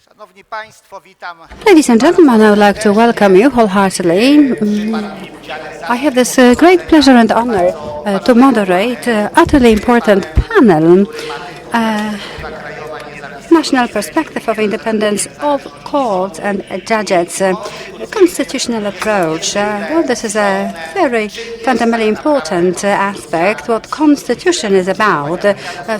Szanowni Państwo, witam. Ladies and gentlemen, I would like to welcome you wholeheartedly. I have this great pleasure and honor to moderate an utterly important panel, National Perspective of Independence of Courts and Judges, a constitutional approach. Well, this is a very fundamentally important aspect, what Constitution is about,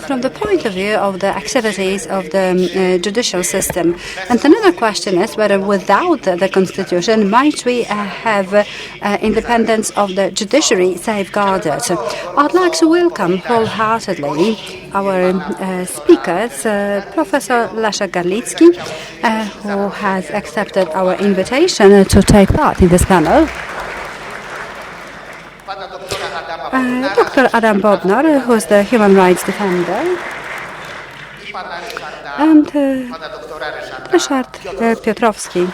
from the point of view of the activities of the judicial system. And another question is whether without the Constitution might we have independence of the judiciary safeguarded. I'd like to welcome wholeheartedly our speakers, Professor Lech Garlicki, who has accepted our invitation to take part in this panel. Dr. Adam Bodnar, who is the human rights defender, and Ryszard Piotrowski.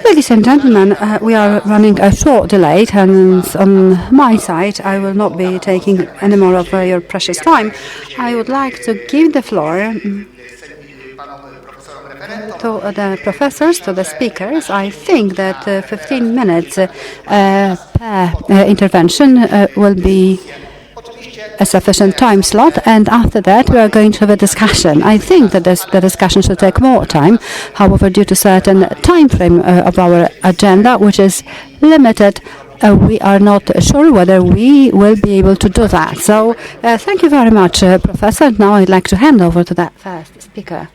Ladies and gentlemen, we are running a short delay, and on my side, I will not be taking any more of your precious time. I would like to give the floor to the professors, to the speakers. I think that 15 minutes per intervention will be a sufficient time slot, and after that we are going to have a discussion. I think that the discussion should take more time. However, due to certain time frame of our agenda, which is limited, we are not sure whether we will be able to do that. So thank you very much, Professor. Now I'd like to hand over to that first speaker.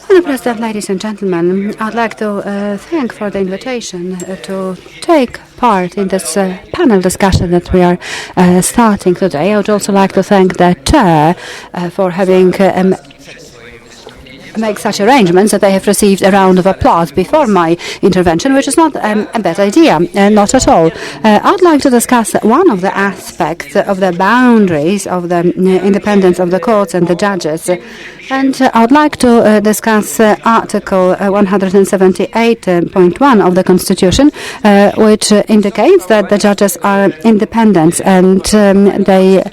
Madam President, ladies and gentlemen, I'd like to thank for the invitation to take part in this panel discussion that we are starting today. I would also like to thank the chair for having make such arrangements that I have received a round of applause before my intervention, which is not a bad idea, not at all. I'd like to discuss one of the aspects of the boundaries of the independence of the courts and the judges. And I'd like to discuss Article 178.1 of the Constitution, which indicates that the judges are independent and they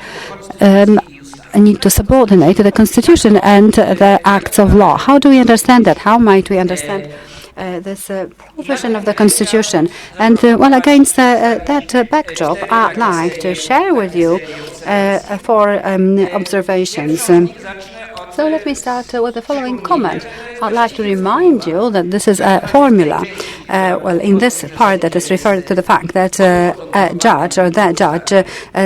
need to subordinate to the Constitution and the acts of law. How do we understand that? How might we understand this provision of the Constitution? And well, against that backdrop, I'd like to share with you 4 observations. So let me start with the following comment. I'd like to remind you that this is a formula. Well, in this part that is referred to the fact that a judge or that judge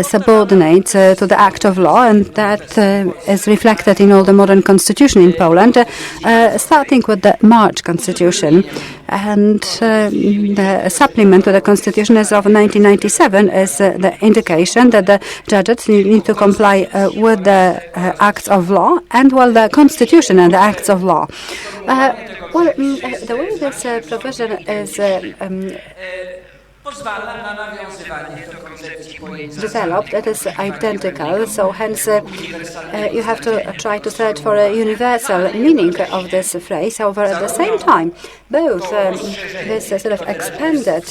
subordinates to the act of law, and that is reflected in all the modern constitution in Poland, starting with the March Constitution. And the supplement to the Constitution as of 1997 is the indication that the judges need to comply with the acts of law and the Constitution and the acts of law. The way this provision is developed, it is identical, so hence you have to try to search for a universal meaning of this phrase. However, at the same time, both this sort of expanded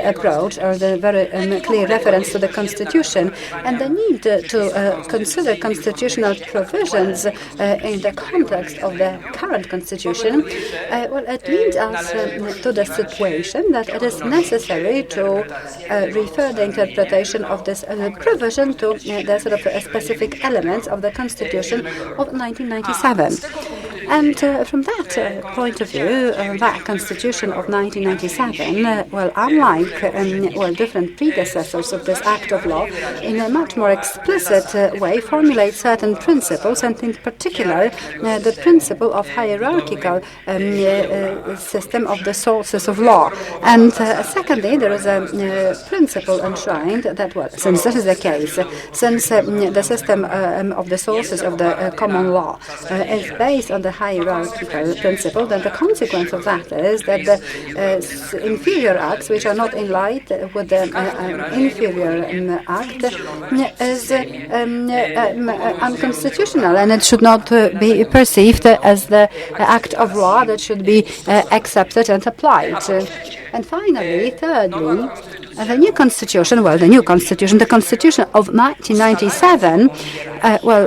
approach, or the very clear reference to the Constitution, and the need to consider constitutional provisions in the context of the current Constitution, it leads us to the situation that it is necessary to refer the interpretation of this provision to the sort of specific elements of the Constitution of 1997. And from that point of view, that Constitution of 1997, unlike different predecessors of this act of law, in a much more explicit way formulates certain principles, and in particular the principle of hierarchical system of the sources of law. And secondly, there is a principle enshrined that, since this is the case, since the system of the sources of the common law is based on the hierarchical principle, then the consequence of that is that the inferior acts, which are not in line with the inferior act, is unconstitutional, and it should not be perceived as the act of law that should be accepted and applied. And finally, thirdly, the new constitution, the constitution of 1997,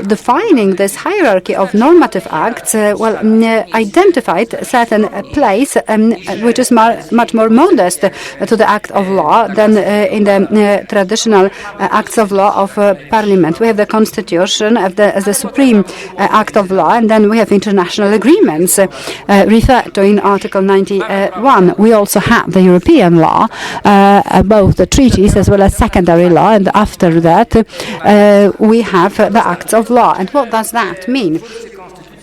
defining this hierarchy of normative acts, identified certain place which is much more modest to the act of law than in the traditional acts of law of Parliament. We have the Constitution as the supreme act of law, and then we have international agreements referred to in Article 91. We also have the European law, both the treaties as well as secondary law, and after that we have the acts of law. And what does that mean?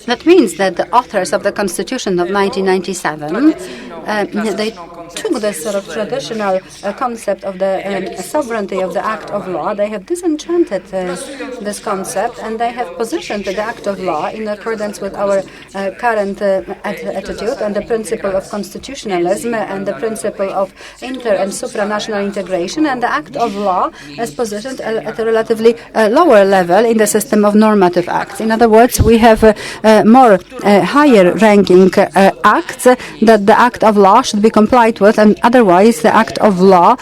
That means that the authors of the Constitution of 1997, they took this sort of traditional concept of the sovereignty of the act of law. They have disenchanted this concept, and they have positioned the act of law in accordance with our current attitude and the principle of constitutionalism and the principle of inter- and supranational integration. And the act of law is positioned at a relatively lower level in the system of normative acts. In other words, we have more higher ranking acts that the act of law should be complied with, and otherwise the act of law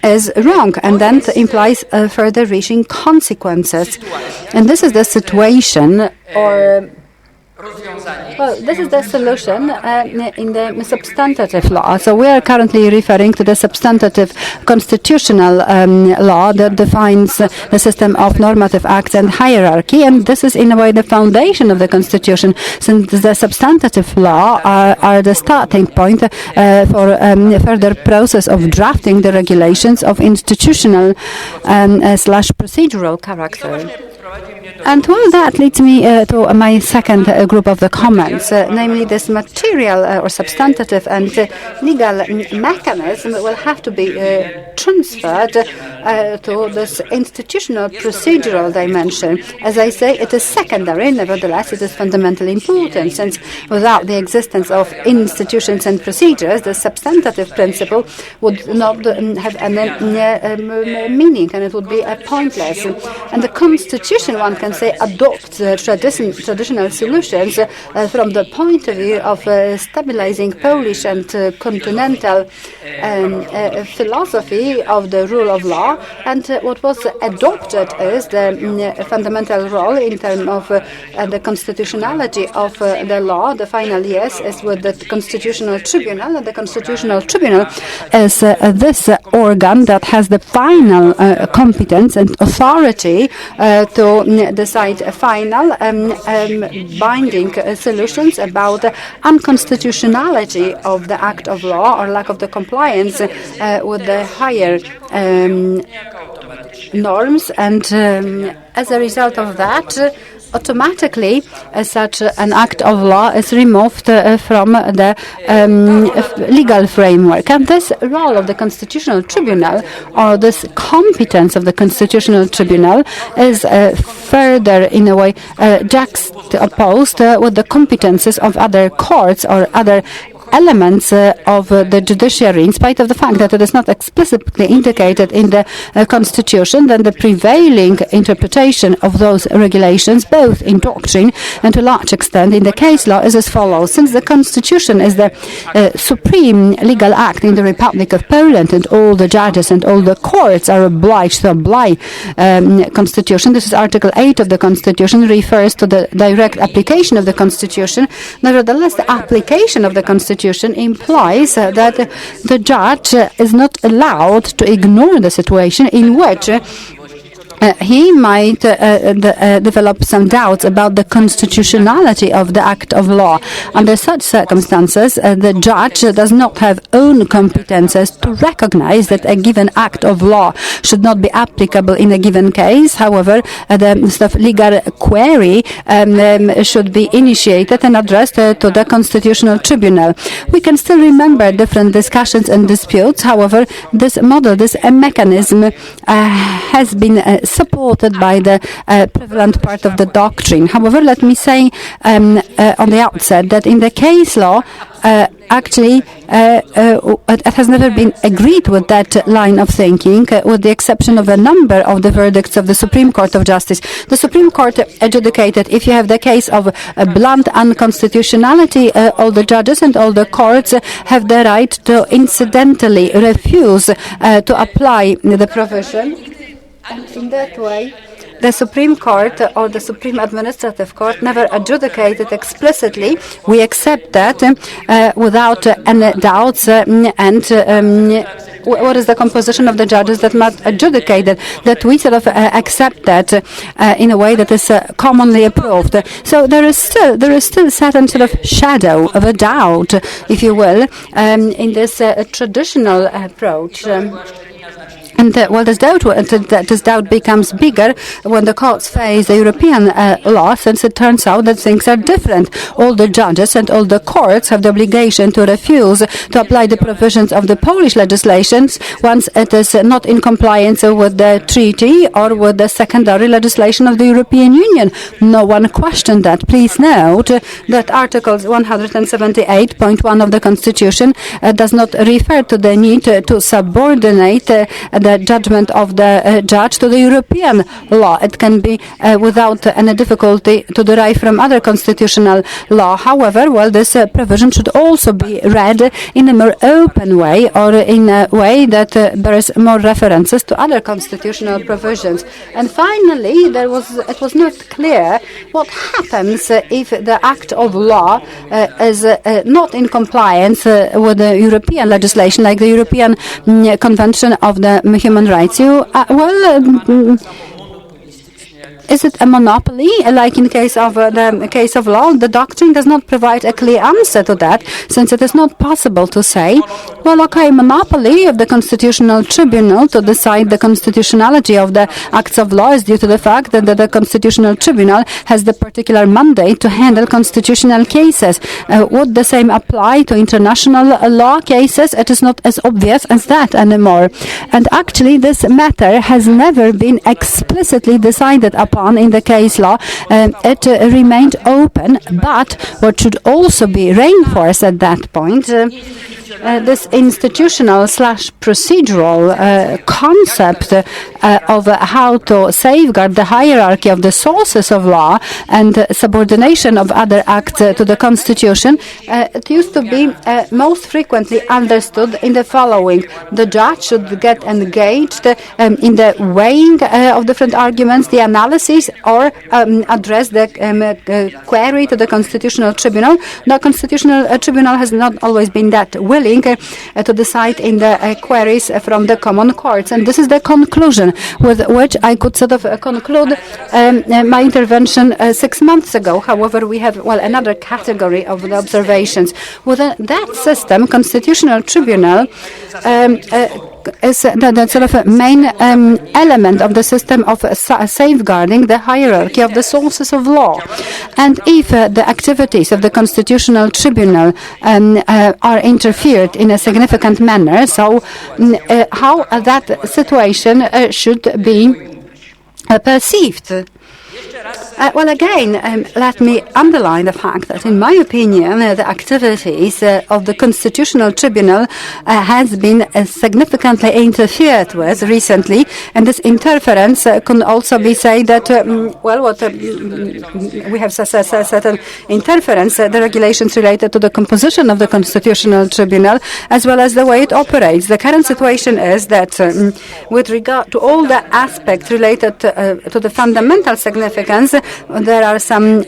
is wrong, and then implies further reaching consequences. And this is the situation, or this is the solution in the substantive law. So we are currently referring to the substantive constitutional law that defines the system of normative acts and hierarchy, and this is in a way the foundation of the Constitution, since the substantive law are the starting point for further process of drafting the regulations of institutional slash procedural character. And that leads me to my second group of the comments, namely this material or substantive and legal mechanism will have to be transferred to this institutional procedural dimension. As I say, it is secondary, nevertheless it is fundamentally important, since without the existence of institutions and procedures, the substantive principle would not have any meaning, and it would be pointless. And the Constitution, one can say, adopts traditional solutions from the point of view of stabilizing Polish and continental philosophy of the rule of law, and what was adopted is the fundamental role in terms of the constitutionality of the law. The final yes is with the Constitutional Tribunal, and the Constitutional Tribunal is this organ that has the final competence and authority to decide final binding solutions about the unconstitutionality of the act of law or lack of the compliance with the higher norms, and as a result of that, automatically such an act of law is removed from the legal framework. And this role of the Constitutional Tribunal, or this competence of the Constitutional Tribunal, is further in a way juxtaposed with the competences of other courts or other elements of the judiciary, in spite of the fact that it is not explicitly indicated in the Constitution. Then the prevailing interpretation of those regulations, both in doctrine and to a large extent in the case law, is as follows. Since the Constitution is the supreme legal act in the Republic of Poland, and all the judges and all the courts are obliged to apply Constitution, this is Article 8 of the Constitution, refers to the direct application of the Constitution. Nevertheless, the application of the Constitution implies that the judge is not allowed to ignore the situation in which he might develop some doubts about the constitutionality of the act of law. Under such circumstances, the judge does not have own competences to recognize that a given act of law should not be applicable in a given case. However, the legal query should be initiated and addressed to the Constitutional Tribunal. We can still remember different discussions and disputes. However, this model, this mechanism has been supported by the prevalent part of the doctrine. However, let me say on the outset that in the case law, actually, it has never been agreed with that line of thinking, with the exception of a number of the verdicts of the Supreme Court of Justice. The Supreme Court adjudicated if you have the case of blunt unconstitutionality, all the judges and all the courts have the right to incidentally refuse to apply the provision. And in that way, the Supreme Court or the Supreme Administrative Court never adjudicated explicitly. We accept that without any doubts. What is the composition of the judges that must adjudicate it? That we sort of accept that in a way that is commonly approved. So there is still certain sort of shadow of a doubt, if you will, in this traditional approach. And this doubt becomes bigger when the courts face the European law, since it turns out that things are different. All the judges and all the courts have the obligation to refuse to apply the provisions of the Polish legislations once it is not in compliance with the treaty or with the secondary legislation of the European Union. No one questioned that. Please note that Article 178.1 of the Constitution does not refer to the need to subordinate the judgment of the judge to the European law. It can be without any difficulty to derive from other constitutional law. However, this provision should also be read in a more open way, or in a way that bears more references to other constitutional provisions. And finally, it was not clear what happens if the act of law is not in compliance with the European legislation, like the European Convention of the Human Rights. Is it a monopoly, like in case of the case of law? The doctrine does not provide a clear answer to that, since it is not possible to say, monopoly of the Constitutional Tribunal to decide the constitutionality of the acts of law is due to the fact that the Constitutional Tribunal has the particular mandate to handle constitutional cases. Would the same apply to international law cases? It is not as obvious as that anymore. And actually, this matter has never been explicitly decided upon in the case law. It remained open, but what should also be reinforced at that point, this institutional/procedural concept of how to safeguard the hierarchy of the sources of law and subordination of other acts to the Constitution, it used to be most frequently understood in the following. The judge should get engaged in the weighing of different arguments, the analysis, or address the query to the Constitutional Tribunal. The Constitutional Tribunal has not always been that willing to decide in the queries from the common courts. And this is the conclusion with which I could sort of conclude my intervention 6 months ago. However, we have, another category of the observations. Within that system, Constitutional Tribunal is the sort of main element of the system of safeguarding the hierarchy of the sources of law. And if the activities of the Constitutional Tribunal are interfered in a significant manner, so how that situation should be perceived. Again, let me underline the fact that, in my opinion, the activities of the Constitutional Tribunal has been significantly interfered with recently, and this interference can also be said that, we have certain interference, the regulations related to the composition of the Constitutional Tribunal, as well as the way it operates. The current situation is that, with regard to all the aspects related to the fundamental significance, there are some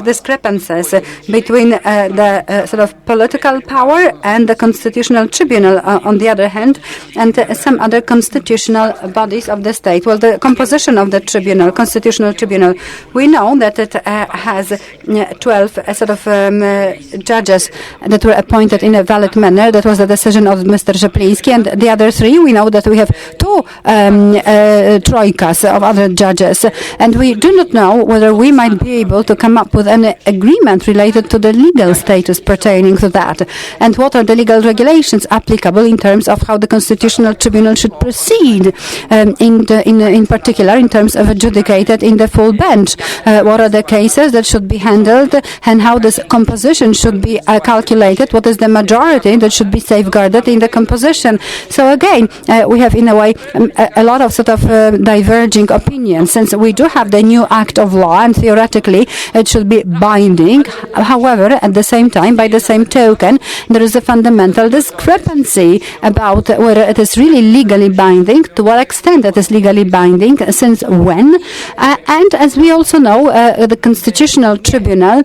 discrepancies between the sort of political power and the Constitutional Tribunal on the other hand, and some other constitutional bodies of the state. The composition of the tribunal, Constitutional Tribunal, we know that it has 12 judges that were appointed in a valid manner. That was the decision of Mr. Rzepliński, and the other 3, we know that we have 2 troikas of other judges, and we do not know whether we might be able to come up with an agreement related to the legal status pertaining to that, and what are the legal regulations applicable in terms of how the Constitutional Tribunal should proceed, in particular in terms of adjudicated in the full bench. What are the cases that should be handled, and how this composition should be calculated? What is the majority that should be safeguarded in the composition? So again, we have in a way a lot of sort of diverging opinions, since we do have the new act of law and theoretically it should be binding. However, at the same time, by the same token, there is a fundamental discrepancy about whether it is really legally binding, to what extent it is legally binding, since when, and as we also know, the Constitutional Tribunal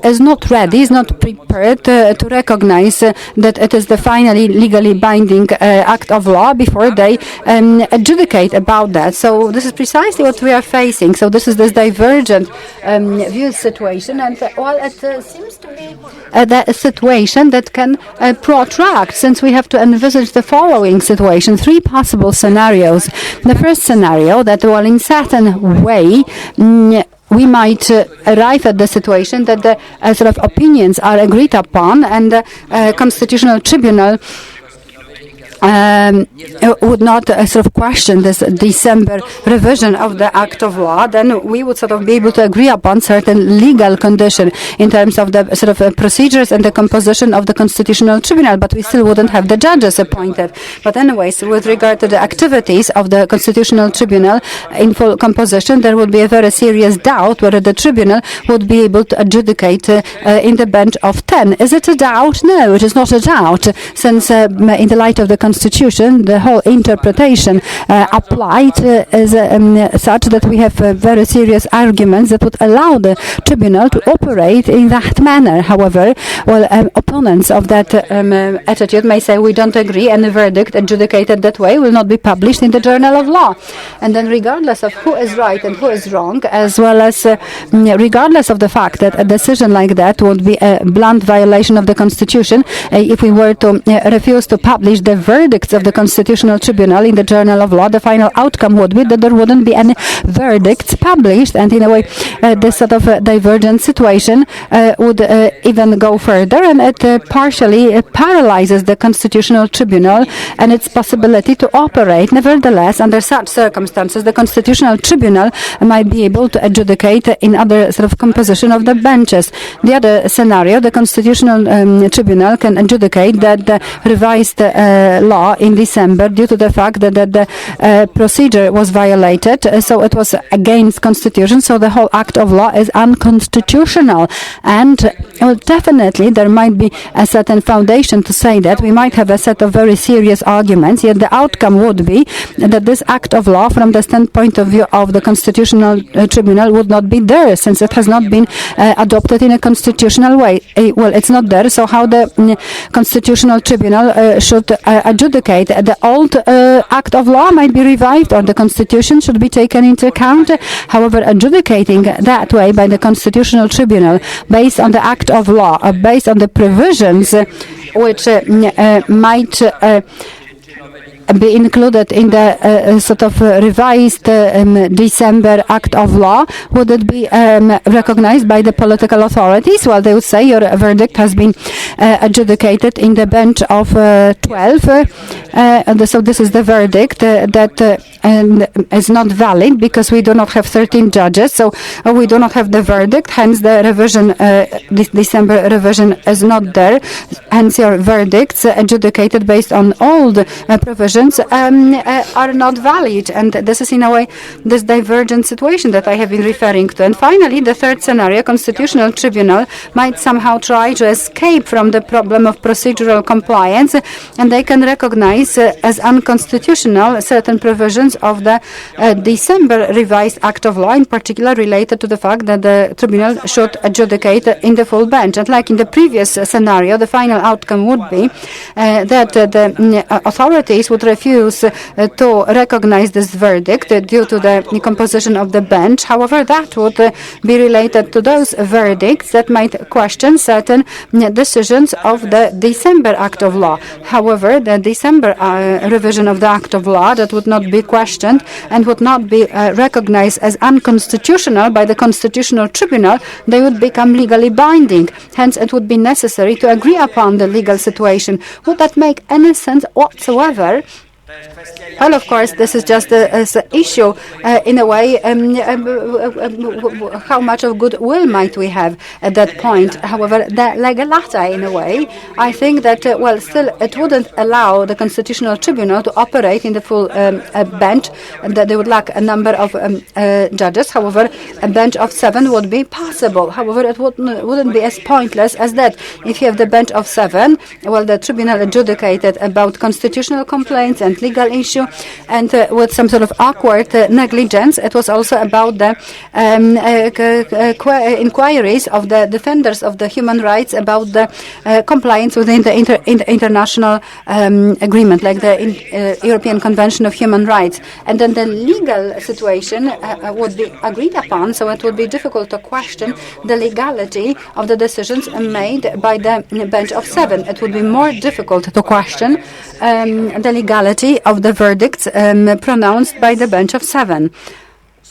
is not ready, is not prepared to recognize that it is the finally legally binding act of law before they adjudicate about that. So this is precisely what we are facing. So this is this divergent view situation, and it seems to be the situation that can protract, since we have to envisage the following situation: three possible scenarios. The first scenario, that in certain way we might arrive at the situation that the sort of opinions are agreed upon, and the Constitutional Tribunal would not sort of question this December revision of the Act of Law. Then we would sort of be able to agree upon certain legal condition in terms of the sort of procedures and the composition of the Constitutional Tribunal, but we still wouldn't have the judges appointed. But anyways, with regard to the activities of the Constitutional Tribunal in full composition, there would be a very serious doubt whether the tribunal would be able to adjudicate in the bench of 10. Is it a doubt? No, it is not a doubt, since in the light of the Constitution, the whole interpretation applied is such that we have very serious arguments that would allow the tribunal to operate in that manner. However, opponents of that attitude may say we don't agree, and the verdict adjudicated that way will not be published in the Journal of Law. And then regardless of who is right and who is wrong, as well as regardless of the fact that a decision like that would be a blunt violation of the Constitution, if we were to refuse to publish the verdicts of the Constitutional Tribunal in the Journal of Law, the final outcome would be that there wouldn't be any verdicts published, and in a way this sort of divergent situation would even go further, and it partially paralyzes the Constitutional Tribunal and its possibility to operate. Nevertheless, under such circumstances, the Constitutional Tribunal might be able to adjudicate in other sort of composition of the benches. The other scenario, the Constitutional Tribunal can adjudicate that the revised law in December, due to the fact that the procedure was violated, so it was against Constitution, so the whole act of law is unconstitutional. And definitely there might be a certain foundation to say that. We might have a set of very serious arguments, yet the outcome would be that this act of law, from the standpoint of view of the Constitutional Tribunal, would not be there, since it has not been adopted in a constitutional way. Well, it's not there, so how the Constitutional Tribunal should adjudicate? The old act of law might be revived, or the Constitution should be taken into account. However, adjudicating that way by the Constitutional Tribunal, based on the act of law, based on the provisions which might be included in the sort of revised December Act of Law, would it be recognized by the political authorities? Well, they would say your verdict has been adjudicated in the bench of 12. So this is the verdict that is not valid, because we do not have 13 judges, so we do not have the verdict, hence the revision, this December revision is not there, hence your verdicts adjudicated based on old provisions are not valid. And this is in a way this divergent situation that I have been referring to. And finally, the third scenario, Constitutional Tribunal might somehow try to escape from the problem of procedural compliance, and they can recognize as unconstitutional certain provisions of the December revised Act of Law, in particular related to the fact that the tribunal should adjudicate in the full bench. And like in the previous scenario, the final outcome would be that the authorities would refuse to recognize this verdict due to the composition of the bench. However, that would be related to those verdicts that might question certain decisions of the December Act of Law. However, the December revision of the Act of Law that would not be questioned and would not be recognized as unconstitutional by the Constitutional Tribunal, they would become legally binding. Hence, it would be necessary to agree upon the legal situation. Would that make any sense whatsoever? Well, of course, this is just an issue, in a way, how much of goodwill might we have at that point. However, the legalata, in a way, I think that, well, still, it wouldn't allow the Constitutional Tribunal to operate in the full bench, that they would lack a number of judges. However, a bench of 7 would be possible. However, it wouldn't be as pointless as that. If you have the bench of 7, well, the tribunal adjudicated about constitutional complaints and legal issue, and with some sort of awkward negligence. It was also about the inquiries of the defenders of the human rights about the compliance within the international agreement, like the European Convention of Human Rights. And then the legal situation would be agreed upon, so it would be difficult to question the legality of the decisions made by the bench of 7. It would be more difficult to question the legality of the verdicts pronounced by the bench of 7.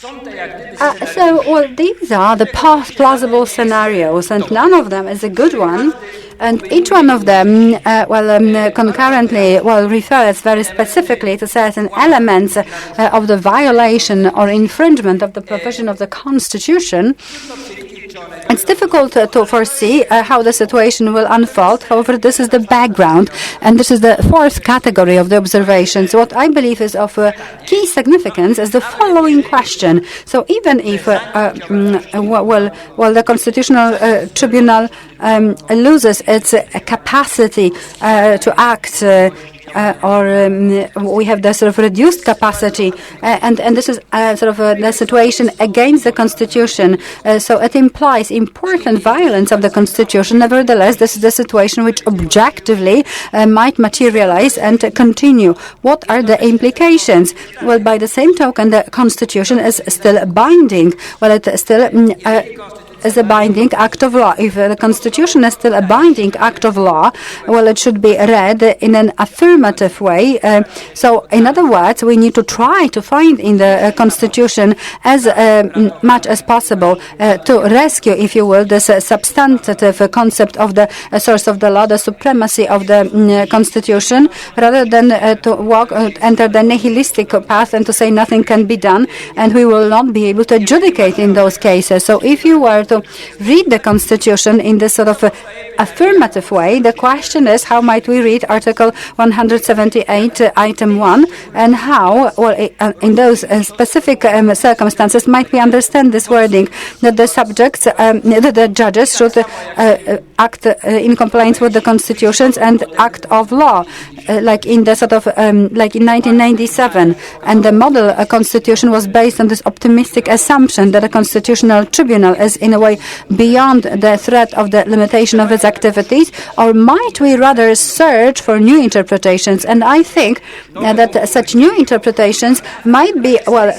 Well, these are the plausible scenarios, and none of them is a good one. And each one of them, concurrently, refers very specifically to certain elements of the violation or infringement of the provision of the Constitution. It's difficult to foresee how the situation will unfold. However, this is the background, and this is the fourth category of the observations. What I believe is of key significance is the following question. So even if the Constitutional Tribunal loses its capacity to act, or we have the sort of reduced capacity, and this is sort of the situation against the Constitution. So it implies important violence of the Constitution. Nevertheless, this is the situation which objectively might materialize and continue. What are the implications? Well, by the same token, the Constitution is still binding. Well, it still is a binding act of law. If the Constitution is still a binding act of law, well, it should be read in an affirmative way. So, in other words, we need to try to find in the Constitution as much as possible to rescue, if you will, this substantive concept of the source of the law, the supremacy of the Constitution, rather than to enter the nihilistic path and to say nothing can be done, and we will not be able to adjudicate in those cases. So, if you were to read the Constitution in this sort of affirmative way, the question is, how might we read Article 178, Item 1, and how, well, in those specific circumstances, might we understand this wording, that the subjects, the judges should act in compliance with the constitutions and act of law, like in the sort of, like in 1997, and the model constitution was based on this optimistic assumption that a constitutional tribunal is in a way beyond the threat of the limitation of its activities, or might we rather search for new interpretations? And I think that such new interpretations might be, well,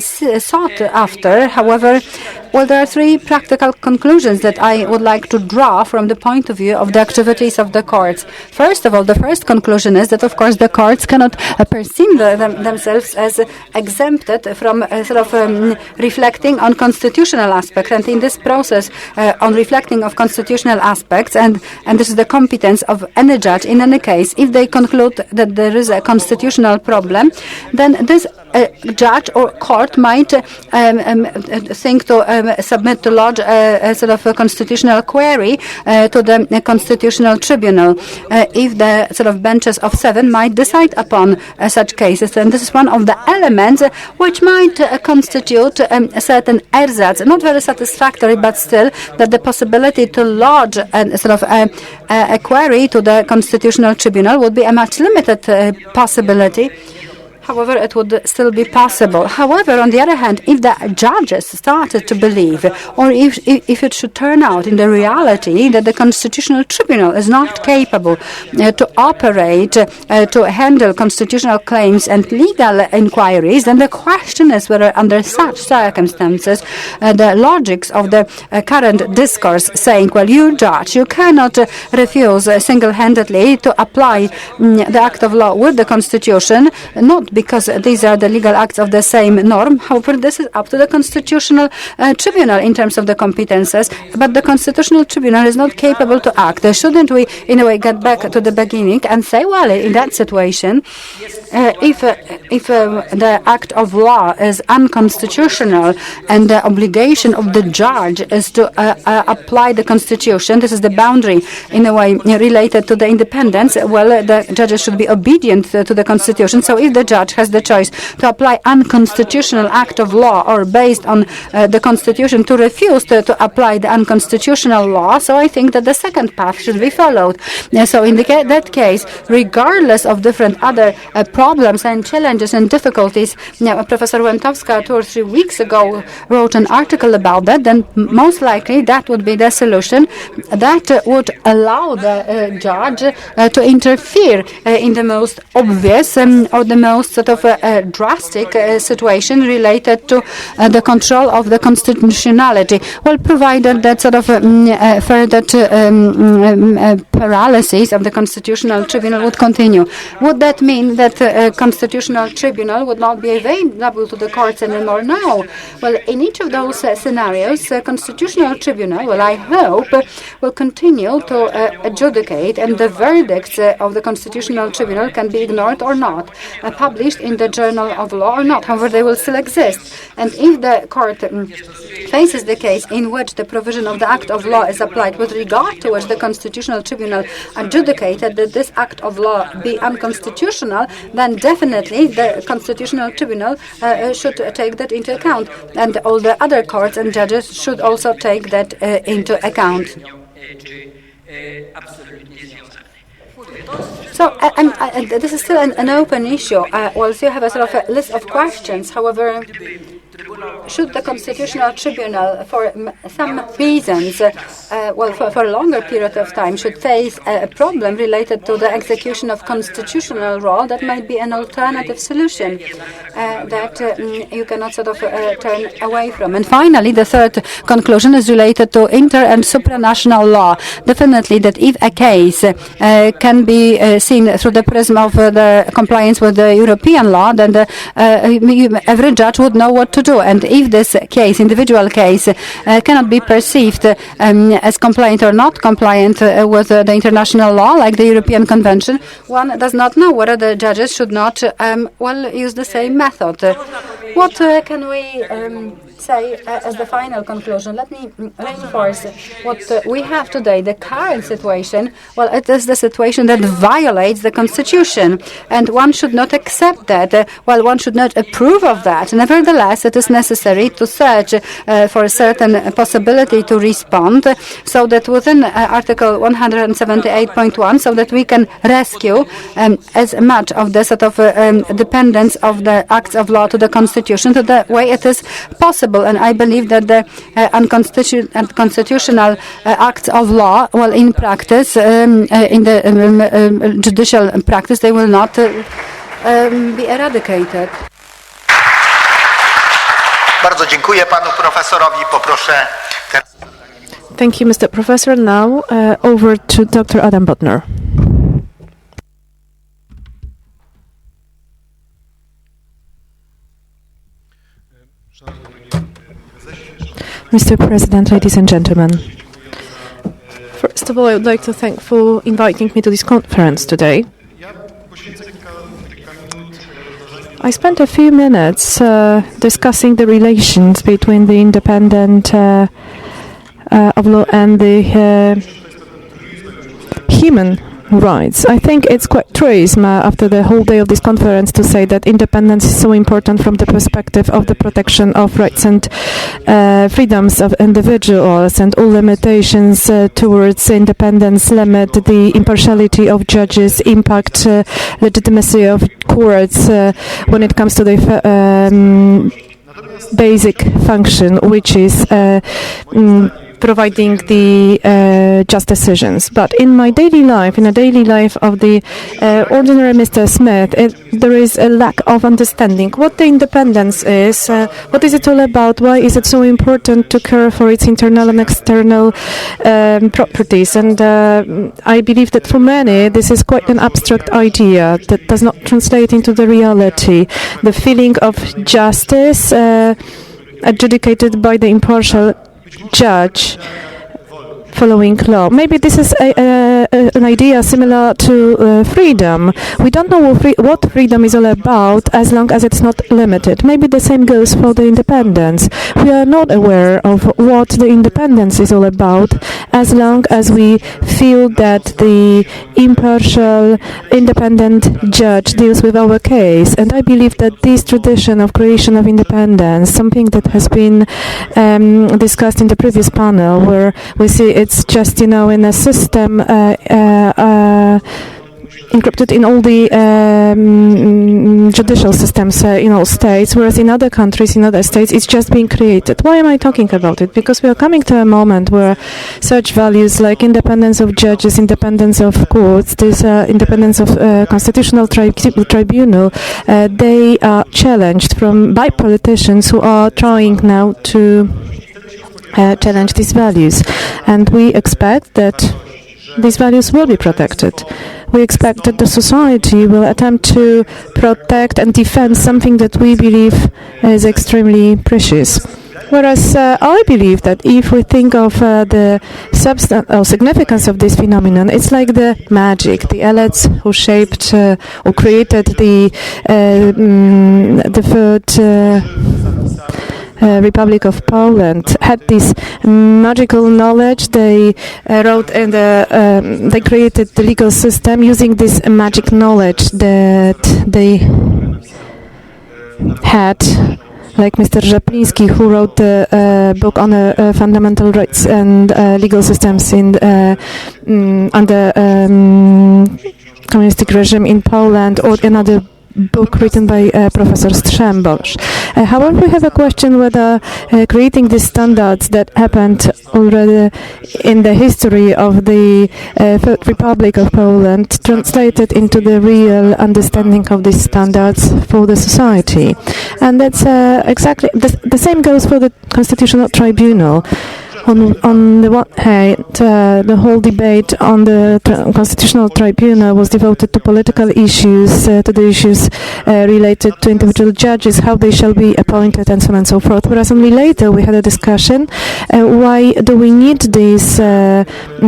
sought after. However, well, there are 3 practical conclusions that I would like to draw from the point of view of the activities of the courts. First of all, the first conclusion is that, of course, the courts cannot perceive themselves as exempted from sort of reflecting on constitutional aspects. And in this process, on reflecting of constitutional aspects, and this is the competence of any judge in any case, if they conclude that there is a constitutional problem, then this judge or court might think to submit to lodge a sort of a constitutional query to the Constitutional Tribunal if the sort of benches of 7 might decide upon such cases. And this is one of the elements which might constitute a certain ersatz, not very satisfactory, but still that the possibility to lodge a sort of a query to the Constitutional Tribunal would be a much limited possibility. However, it would still be possible. However, on the other hand, if the judges started to believe, or if it should turn out in the reality that the Constitutional Tribunal is not capable to operate, to handle constitutional claims and legal inquiries, then the question is whether under such circumstances the logics of the current discourse saying, well, you judge, you cannot refuse single-handedly to apply the act of law with the Constitution, not because these are the legal acts of the same norm. However, this is up to the Constitutional Tribunal in terms of the competences, but the Constitutional Tribunal is not capable to act. Shouldn't we, in a way, get back to the beginning and say, well, in that situation, if the act of law is unconstitutional and the obligation of the judge is to apply the Constitution, this is the boundary, in a way, related to the independence, well, the judges should be obedient to the Constitution. So if the judge has the choice to apply unconstitutional act of law or based on the Constitution to refuse to apply the unconstitutional law, so I think that the second path should be followed. So in that case, regardless of different other problems and challenges and difficulties, Professor Łętowska 2 or 3 weeks ago wrote an article about that, then most likely that would be the solution that would allow the judge to interfere in the most obvious or the most sort of drastic situation related to the control of the constitutionality. Well, provided that sort of further paralysis of the Constitutional Tribunal would continue. Would that mean that the Constitutional Tribunal would not be available to the courts anymore? No. Well, in each of those scenarios, the Constitutional Tribunal, well, I hope, will continue to adjudicate, and the verdicts of the Constitutional Tribunal can be ignored or not, published in the Journal of Law or not. However, they will still exist. And if the court faces the case in which the provision of the act of law is applied with regard to which the Constitutional Tribunal adjudicated that this act of law be unconstitutional, then definitely the Constitutional Tribunal should take that into account. And all the other courts and judges should also take that into account. So this is still an open issue. Well, so you have a sort of a list of questions. However, should the Constitutional Tribunal, for some reasons, for a longer period of time, should face a problem related to the execution of constitutional law, that might be an alternative solution that you cannot sort of turn away from. And finally, the third conclusion is related to inter- and supranational law. Definitely that if a case can be seen through the prism of the compliance with the European law, then every judge would know what to do. And if this case, individual case, cannot be perceived as compliant or not compliant with the international law, like the European Convention, one does not know whether the judges should not use the same method. What can we say as the final conclusion? Let me reinforce what we have today. The current situation, well, it is the situation that violates the Constitution, and one should not accept that. One should not approve of that. Nevertheless, it is necessary to search for a certain possibility to respond, so that within Article 178.1, so that we can rescue as much of the sort of dependence of the acts of law to the Constitution to the way it is possible. And I believe that the unconstitutional acts of law, well, in practice, in the judicial practice, they will not be eradicated. Bardzo dziękuję panu profesorowi. Poproszę teraz. Thank you, Mr. Professor. Now over to Dr. Adam Bodnar. Mr. President, ladies and gentlemen. First of all, I would like to thank for inviting me to this conference today. I spent a few minutes discussing the relations between the independent of law and the human rights. I think it's quite truism after the whole day of this conference to say that independence is so important from the perspective of the protection of rights and freedoms of individuals, and all limitations towards independence limit the impartiality of judges, impact legitimacy of courts when it comes to the basic function, which is providing the just decisions. But in my daily life, in a daily life of the ordinary Mr. Smith, there is a lack of understanding what the independence is, what is it all about, why is it so important to care for its internal and external properties. And I believe that for many this is quite an abstract idea that does not translate into the reality. The feeling of justice adjudicated by the impartial judge following law. Maybe this is an idea similar to freedom. We don't know what freedom is all about as long as it's not limited. Maybe the same goes for the independence. We are not aware of what the independence is all about as long as we feel that the impartial, independent judge deals with our case. And I believe that this tradition of creation of independence, something that has been discussed in the previous panel, where we see it's just, in a system encrypted in all the judicial systems in all states, whereas in other countries, in other states, it's just being created. Why am I talking about it? Because we are coming to a moment where such values like independence of judges, independence of courts, this independence of Constitutional Tribunal, they are challenged by politicians who are trying now to challenge these values, and we expect that these values will be protected. We expect that the society will attempt to protect and defend something that we believe is extremely precious. Whereas I believe that if we think of the substance or significance of this phenomenon, it's like the magic. The elites who shaped or created the third Republic of Poland had this magical knowledge. They wrote and they created the legal system using this magic knowledge that they had, like Mr. Rzepliński, who wrote the book on fundamental rights and legal systems under communistic regime in Poland, or another book written by Professor Strzembosz. However, we have a question whether creating these standards that happened already in the history of the Third Republic of Poland translated into the real understanding of these standards for the society. And that's exactly the same goes for the Constitutional Tribunal. On the one hand, the whole debate on the Constitutional Tribunal was devoted to political issues, to the issues related to individual judges, how they shall be appointed, and so on and so forth. Whereas only later we had a discussion, why do we need this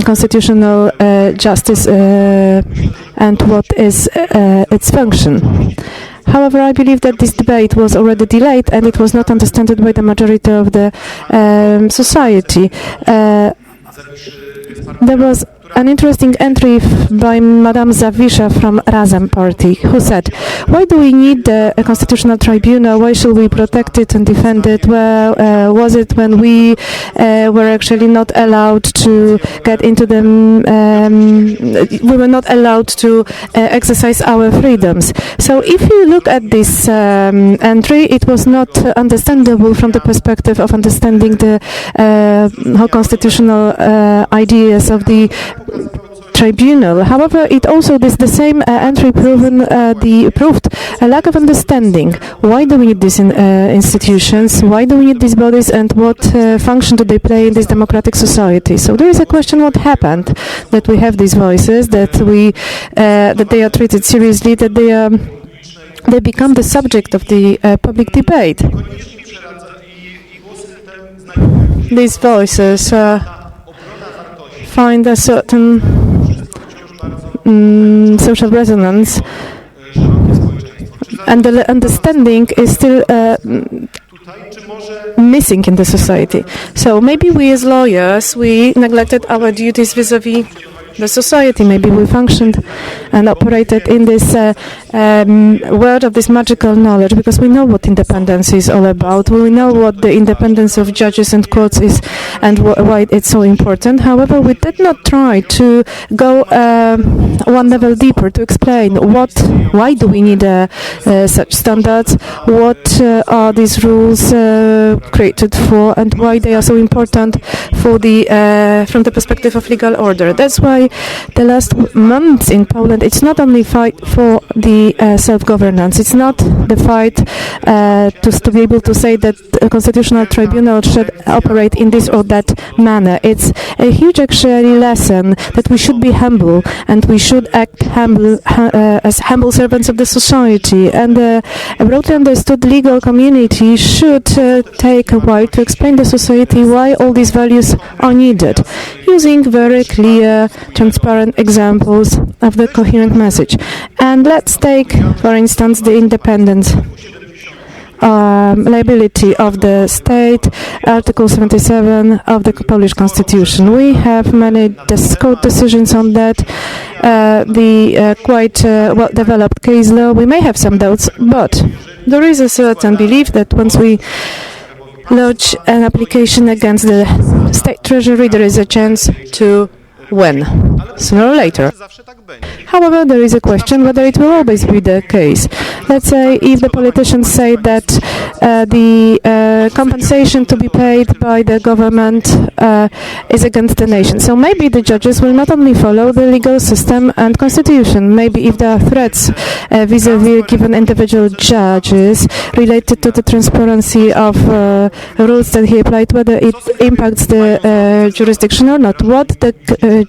constitutional justice and what is its function. However, I believe that this debate was already delayed and it was not understood by the majority of the society. There was an interesting entry by Madame Zawisza from Razem Party, who said, why do we need a constitutional tribunal? Why should we protect it and defend it? Well, was it when we were actually not allowed to get into the... we were not allowed to exercise our freedoms. So if you look at this entry, it was not understandable from the perspective of understanding the how constitutional ideas of the tribunal. However, it also the same entry proved a lack of understanding. Why do we need these institutions? Why do we need these bodies? And what function do they play in this democratic society? So there is a question: what happened that we have these voices, that they are treated seriously, that they become the subject of the public debate? These voices find a certain social resonance, and the understanding is still missing in the society. So maybe we as lawyers, we neglected our duties vis-a-vis the society. Maybe we functioned and operated in this world of this magical knowledge, because we know what independence is all about. We know what the independence of judges and courts is and why it's so important. However, we did not try to go one level deeper to explain why do we need such standards, what are these rules created for, and why they are so important for from the perspective of legal order. That's why the last months in Poland, it's not only fight for the self-governance, it's not the fight to be able to say that the Constitutional Tribunal should operate in this or that manner. It's a huge actually lesson that we should be humble, and we should act humble as humble servants of the society. And a broadly understood legal community should take a while to explain the society why all these values are needed, using very clear, transparent examples of the coherent message. And let's take, for instance, the independence liability of the state, Article 77 of the Polish Constitution. We have many court decisions on that, the quite well-developed case law. We may have some doubts, but there is a certain belief that once we lodge an application against the state treasury, there is a chance to win, sooner or later. However, there is a question whether it will always be the case. Let's say if the politicians say that the compensation to be paid by the government is against the nation. So maybe the judges will not only follow the legal system and constitution, maybe if there are threats vis-a-vis given individual judges related to the transparency of rules that he applied, whether it impacts the jurisdiction or not. What the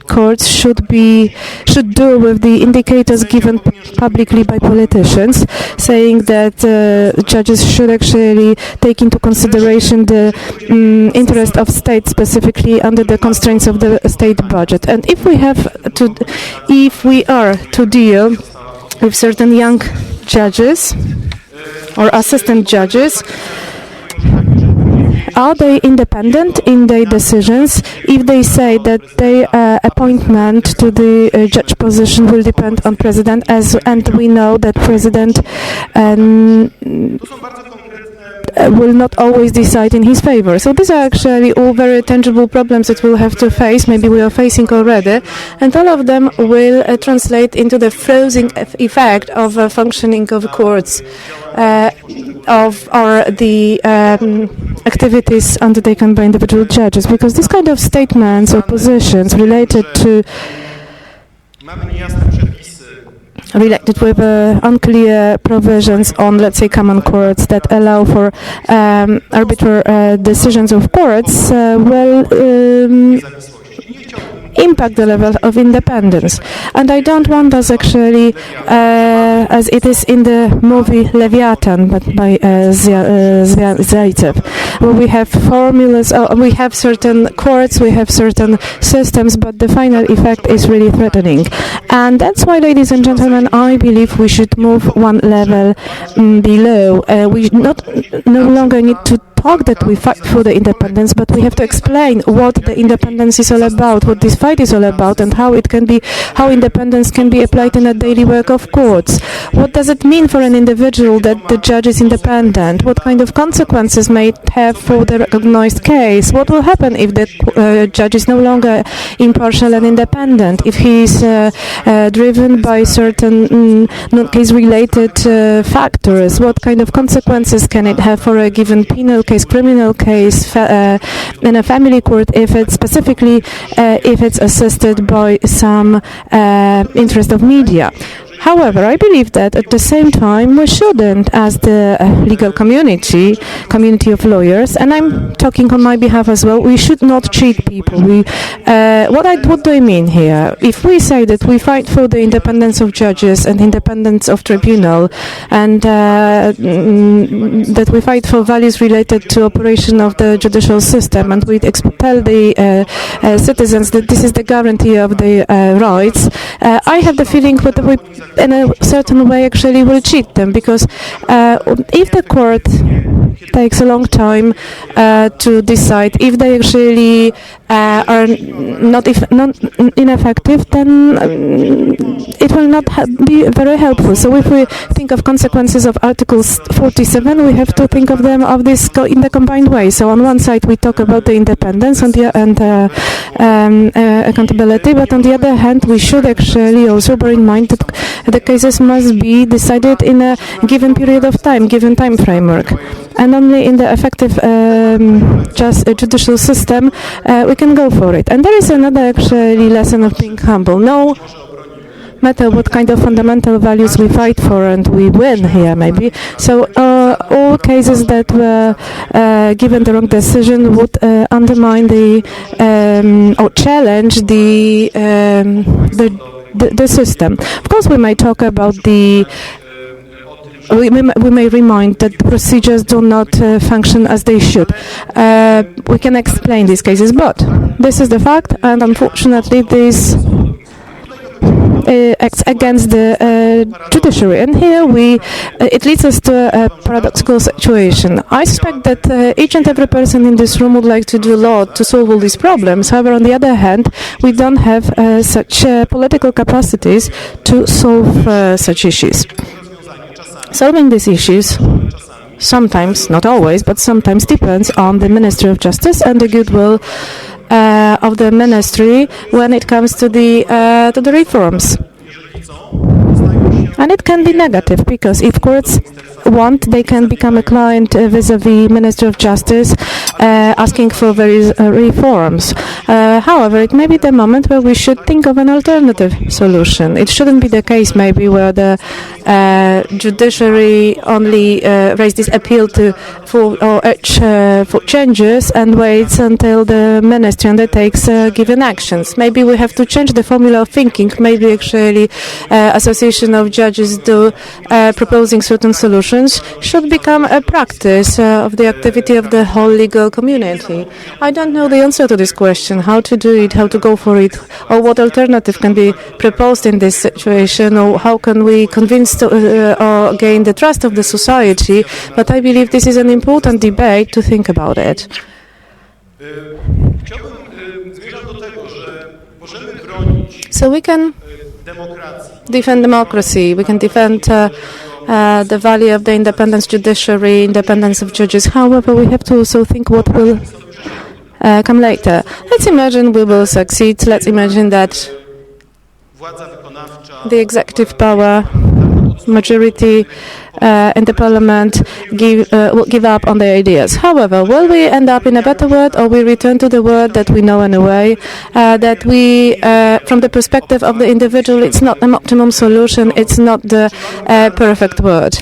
courts should do with the indicators given publicly by politicians, saying that judges should actually take into consideration the interest of state, specifically under the constraints of the state budget. And if we are to deal with certain young judges or assistant judges, are they independent in their decisions if they say that their appointment to the judge position will depend on president, and we know that president will not always decide in his favor. So these are actually all very tangible problems that we'll have to face, maybe we are facing already, and all of them will translate into the freezing effect of functioning of courts, or the activities undertaken by individual judges, because this kind of statements or positions related with unclear provisions on, let's say, common courts that allow for arbitrary decisions of courts impact the level of independence. And I don't want us actually, as it is in the movie Leviathan, but by Zaitsev, where we have formulas, we have certain courts, we have certain systems, but the final effect is really threatening. And that's why, ladies and gentlemen, I believe we should move one level below. We no longer need to talk that we fight for the independence, but we have to explain what the independence is all about, what this fight is all about, and how independence can be applied in the daily work of courts. What does it mean for an individual that the judge is independent? What kind of consequences may it have for the recognized case? What will happen if the judge is no longer impartial and independent? If he is driven by certain non-case-related factors? What kind of consequences can it have for a given penal case, criminal case, in a family court, if it's specifically if it's assisted by some interest of media? However, I believe that at the same time we shouldn't, as the legal community of lawyers, and I'm talking on my behalf as well, we should not cheat people. What do I mean here? If we say that we fight for the independence of judges and independence of tribunal, and that we fight for values related to operation of the judicial system, and we tell the citizens that this is the guarantee of their rights, I have the feeling that we in a certain way actually will cheat them, because if the court takes a long time to decide. If they actually are not ineffective, then it will not be very helpful. So if we think of consequences of Article 47, we have to think of them in the combined way. So on one side we talk about the independence and accountability, but on the other hand we should actually also bear in mind that the cases must be decided in a given period of time, given time framework. And only in the effective judicial system we can go for it. And there is another actually lesson of being humble. No matter what kind of fundamental values we fight for, and we win here maybe. So all cases that were given the wrong decision would undermine or challenge the system. Of course, we might talk about we may remind that procedures do not function as they should. We can explain these cases, but this is the fact, and unfortunately this acts against the judiciary. And here it leads us to a paradoxical situation. I suspect that each and every person in this room would like to do a lot to solve all these problems. However, on the other hand, we don't have such political capacities to solve such issues. Solving these issues sometimes, not always, but sometimes depends on the Ministry of Justice and the goodwill of the ministry when it comes to the reforms. And it can be negative, because if courts want, they can become a client vis-a-vis Ministry of Justice asking for various reforms. However, it may be the moment where we should think of an alternative solution. It shouldn't be the case maybe where the judiciary only raise this appeal for changes and waits until the ministry undertakes given actions. Maybe we have to change the formula of thinking. Maybe actually Association of Judges proposing certain solutions should become a practice of the activity of the whole legal community. I don't know the answer to this question, how to do it, how to go for it, or what alternative can be proposed in this situation, or how can we convince or gain the trust of the society. But I believe this is an important debate to think about it. So we can defend democracy, we can defend the value of the independence judiciary, independence of judges. However, we have to also think what will come later. Let's imagine we will succeed. Let's imagine that the executive power, majority in the parliament will give up on their ideas. However, will we end up in a better world, or we return to the world that we know in a way, that we, from the perspective of the individual, it's not an optimum solution, it's not the perfect world.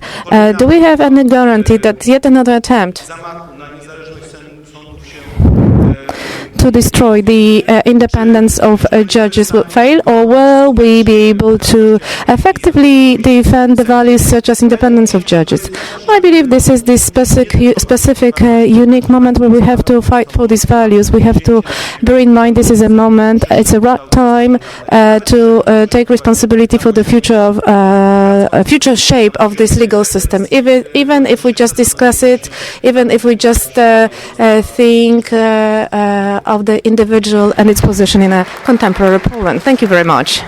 Do we have any guarantee that yet another attempt to destroy the independence of judges will fail, or will we be able to effectively defend the values such as independence of judges? I believe this is this specific unique moment where we have to fight for these values. We have to bear in mind this is a moment, it's a right time to take responsibility for the future shape of this legal system. Even if we just discuss it, even if we just think of the individual and its position in a contemporary Poland. Thank you very much.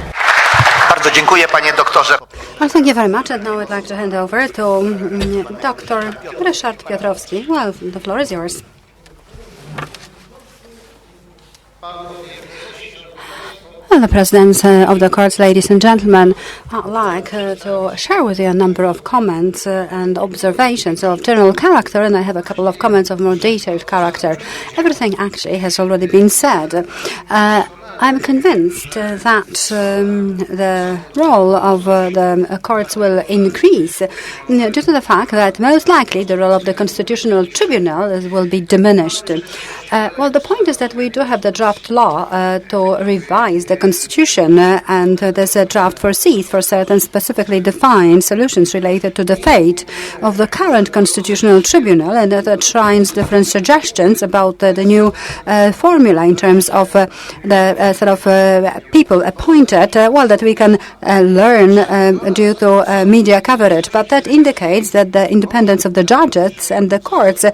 Bardzo dziękuję, panie doktorze. Well, thank you very much. And now I'd like to hand over to Dr. Ryszard Piotrowski. Well, the floor is yours. Well, the President of the Courts, ladies and gentlemen, I'd like to share with you a number of comments and observations of general character, and I have a couple of comments of more detailed character. Everything actually has already been said. I'm convinced that the role of the courts will increase due to the fact that most likely the role of the Constitutional Tribunal will be diminished. Well, the point is that we do have the draft law to revise the Constitution, and this draft foresees for certain specifically defined solutions related to the fate of the current Constitutional Tribunal, and that outlines different suggestions about the new formula in terms of the people appointed, that we can learn due to media coverage. But that indicates that the independence of the judges and the courts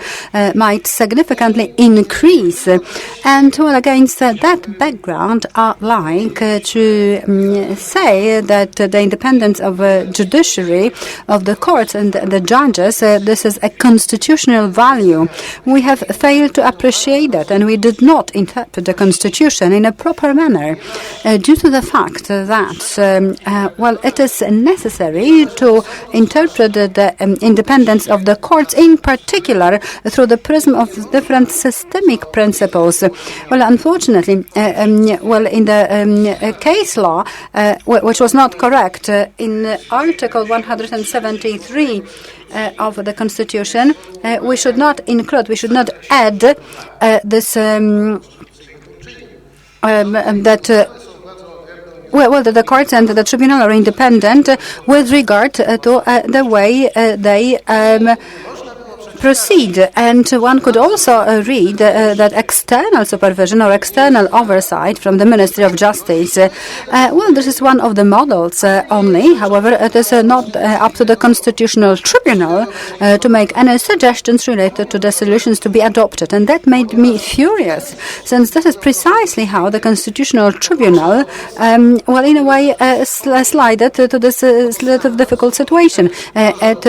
might significantly increase. And against that background, I like to say that the independence of judiciary, of the courts and the judges, this is a constitutional value. We have failed to appreciate that, and we did not interpret the Constitution in a proper manner due to the fact that, it is necessary to interpret the independence of the courts, in particular through the prism of different systemic principles. Unfortunately, in the case law, which was not correct, in Article 173 of the Constitution, we should not include, we should not add this that the courts and the tribunal are independent with regard to the way they proceed. And one could also read that external supervision or external oversight from the Ministry of Justice, this is one of the models only. However, it is not up to the Constitutional Tribunal to make any suggestions related to the solutions to be adopted. And that made me furious, since this is precisely how the Constitutional Tribunal, in a way, slided to this difficult situation. It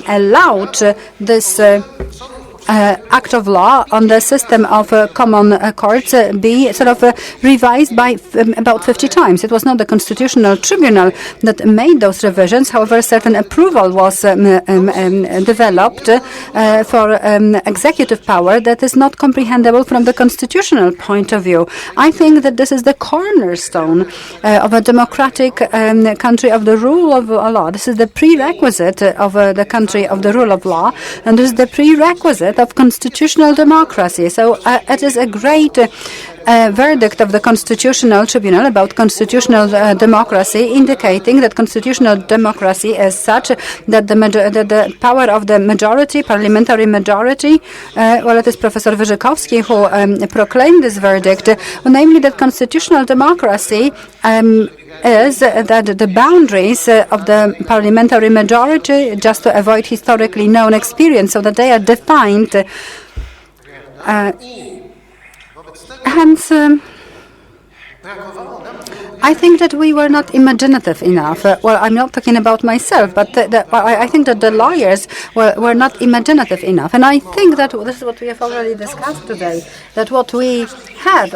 allowed this act of law on the system of common courts be revised by about 50 times. It was not the Constitutional Tribunal that made those revisions. However, certain approval was developed for executive power that is not comprehensible from the constitutional point of view. I think that this is the cornerstone of a democratic country of the rule of law. This is the prerequisite of the country of the rule of law, and this is the prerequisite of constitutional democracy. So it is a great verdict of the Constitutional Tribunal about constitutional democracy, indicating that constitutional democracy is such that the power of the majority, parliamentary majority, it is Professor Wyrzykowski who proclaimed this verdict, namely that constitutional democracy is that the boundaries of the parliamentary majority, just to avoid historically known experience, so that they are defined. Hence, I think that we were not imaginative enough. I'm not talking about myself, but I think that the lawyers were not imaginative enough. And I think that this is what we have already discussed today, that what we have,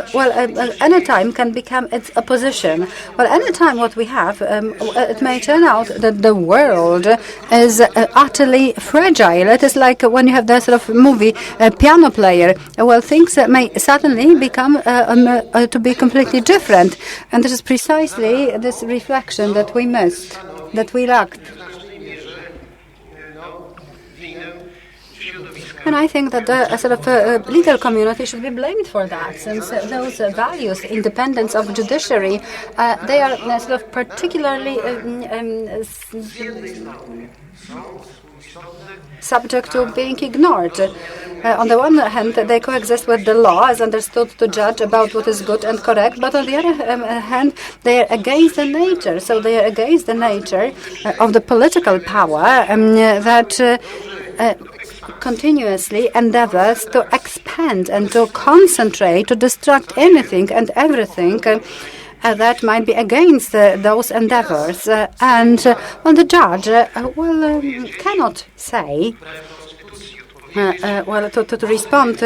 any time can become its opposition. Any time what we have, it may turn out that the world is utterly fragile. It is like when you have that movie, piano player. Things may suddenly become to be completely different. And this is precisely this reflection that we missed, that we lacked. And I think that the legal community should be blamed for that, since those values, independence of judiciary, they are particularly subject to being ignored. On the one hand, they coexist with the law as understood to judge about what is good and correct, but on the other hand, they are against the nature. So they are against the nature of the political power that continuously endeavors to expand and to concentrate, to distract anything and everything that might be against those endeavors. And the judge cannot say to respond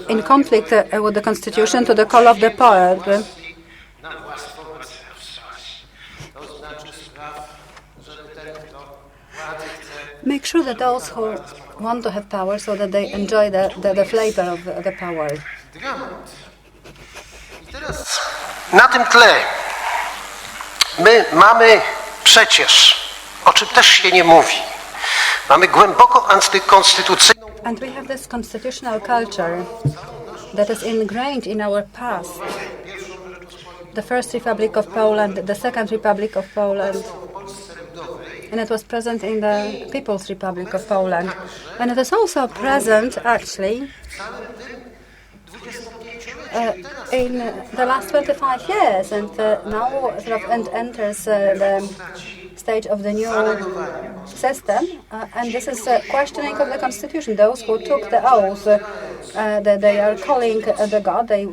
in conflict with the Constitution to the call of the poet. Make sure that those who want to have power, so that they enjoy the flavor of the power. Na tym tle my mamy przecież, o czym też się nie mówi, mamy głęboko antykonstytucyjną. And we have this constitutional culture that is ingrained in our past. The First Republic of Poland, the Second Republic of Poland, and it was present in the People's Republic of Poland. And it is also present, actually, in the last 25 years, and now sort of enters the stage of the new system, and this is questioning of the constitution. Those who took the oath that they are calling the God, they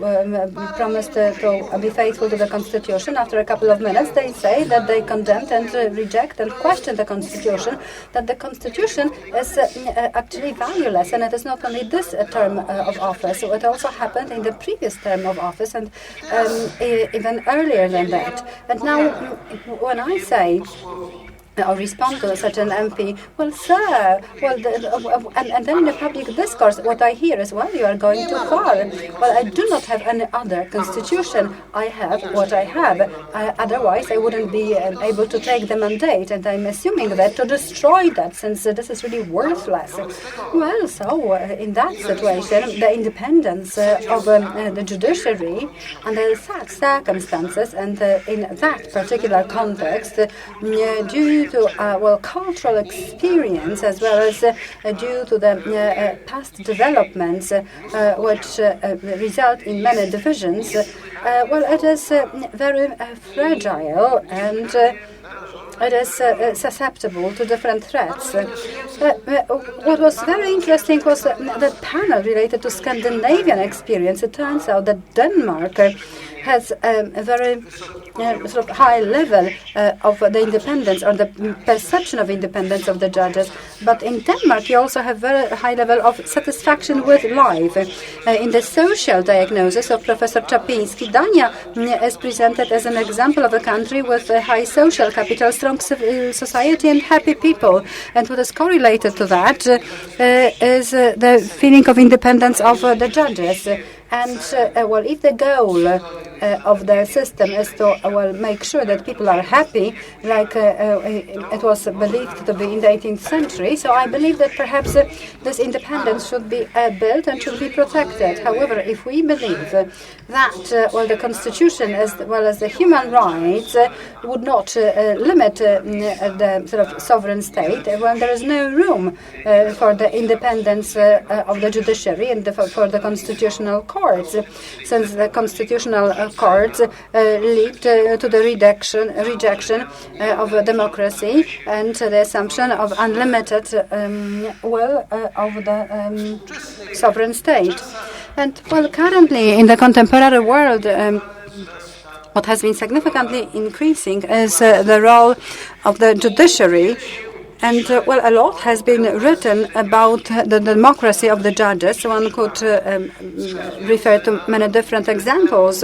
promised to be faithful to the constitution. After a couple of minutes, they say that they condemned and reject and question the constitution, that the constitution is actually valueless, and it is not only this term of office, it also happened in the previous term of office, and even earlier than that. And now, when I say or respond to such an MP, well, sir, well, and then in the public discourse, what I hear is, well, you are going too far. Well, I do not have any other constitution. I have what I have. Otherwise, I wouldn't be able to take the mandate, and I'm assuming that to destroy that, since this is really worthless. Well, so in that situation, the independence of the judiciary under such circumstances and in that particular context, due to cultural experience, as well as due to the past developments which result in many divisions, well, it is very fragile, and it is susceptible to different threats. What was very interesting was the panel related to Scandinavian experience. It turns out that Denmark has a very sort of high level of the independence, or the perception of independence of the judges. But in Denmark, you also have very high level of satisfaction with life. In the social diagnosis of Professor Czapinski, Dania is presented as an example of a country with a high social capital, strong civil society, and happy people. And what is correlated to that is the feeling of independence of the judges. And, well, if the goal of the system is to, make sure that people are happy, like it was believed to be in the 18th century, so I believe that perhaps this independence should be built and should be protected. However, if we believe that, the Constitution, as well as the human rights, would not limit the sort of sovereign state, when there is no room for the independence of the judiciary and for the constitutional courts, since the constitutional courts lead to the rejection of democracy and the assumption of unlimited will of the sovereign state. And, well, currently in the contemporary world, what has been significantly increasing is the role of the judiciary. And, well, a lot has been written about the democracy of the judges. One could refer to many different examples,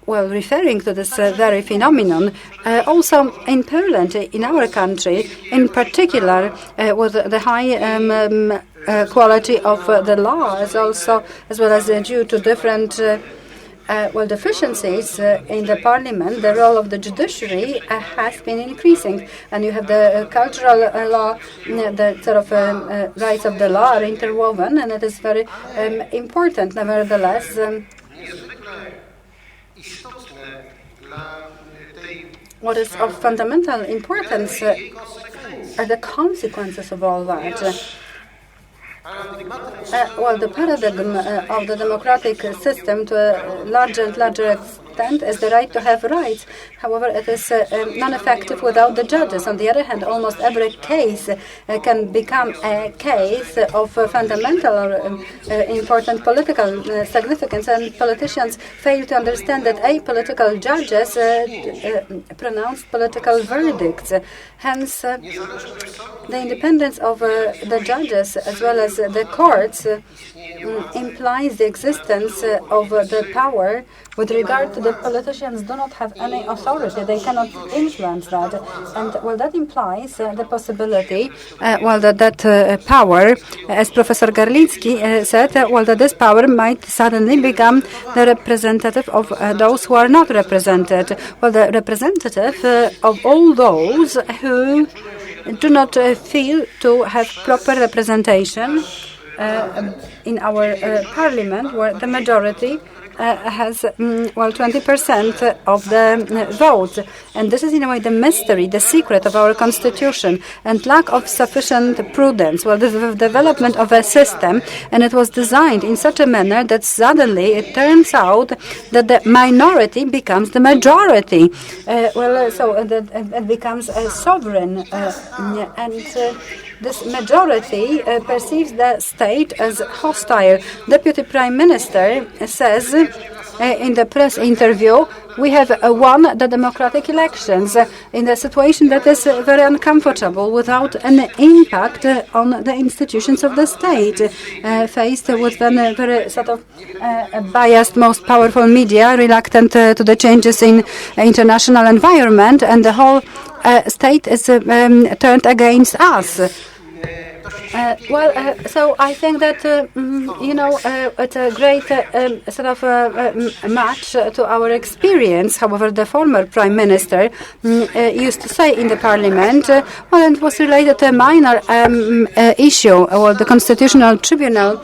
referring to this very phenomenon. Also in Poland, in our country, in particular, with the high quality of the law, as well as due to different deficiencies in the parliament, the role of the judiciary has been increasing. And you have the cultural law, the sort of rights of the law are interwoven, and it is very important. Nevertheless, what is of fundamental importance are the consequences of all that. The paradigm of the democratic system, to a larger and larger extent, is the right to have rights. However, it is non-effective without the judges. On the other hand, almost every case can become a case of fundamental or important political significance, and politicians fail to understand that apolitical judges pronounce political verdicts. Hence, the independence of the judges, as well as the courts, implies the existence of the power. With regard to the politicians, do not have any authority; they cannot influence that, and that implies the possibility, that power, as Professor Garlicki said, that this power might suddenly become the representative of those who are not represented. The representative of all those who do not feel to have proper representation in our parliament, where the majority has 20% of the vote, and this is in a way the mystery, the secret of our constitution, and lack of sufficient prudence. Well, the development of a system, and it was designed in such a manner that suddenly it turns out that the minority becomes the majority. So it becomes a sovereign, and this majority perceives the state as hostile. Deputy Prime Minister says in the press interview, we have won the democratic elections in a situation that is very uncomfortable without any impact on the institutions of the state, faced with very sort of biased, most powerful media, reluctant to the changes in international environment, and the whole state is turned against us. So I think that, it's a great sort of match to our experience. However, the former Prime Minister used to say in the Parliament, it was related to a minor issue. The Constitutional Tribunal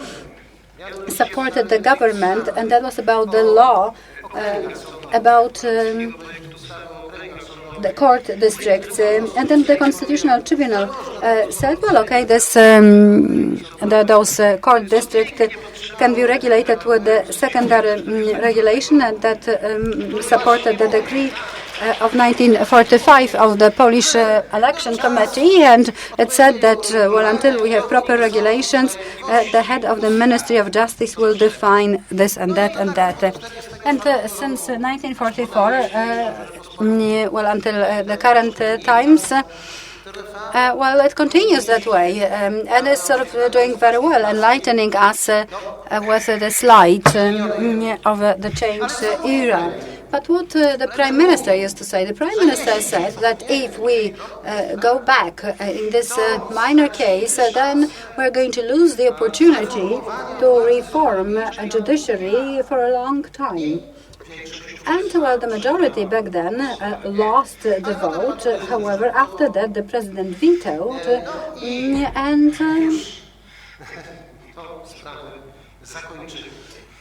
supported the government, and that was about the law, about the court districts, and then the Constitutional Tribunal said, those court districts can be regulated with the secondary regulation, and that supported the decree of 1945 of the Polish Election Committee, and it said that, until we have proper regulations, the head of the Ministry of Justice will define this and that and that. And since 1944, until the current times, it continues that way, and it's sort of doing very well, enlightening us with the slide of the change era. But what the Prime Minister used to say, the Prime Minister said that if we go back in this minor case, then we're going to lose the opportunity to reform a judiciary for a long time. And the majority back then lost the vote. However, after that, the president vetoed,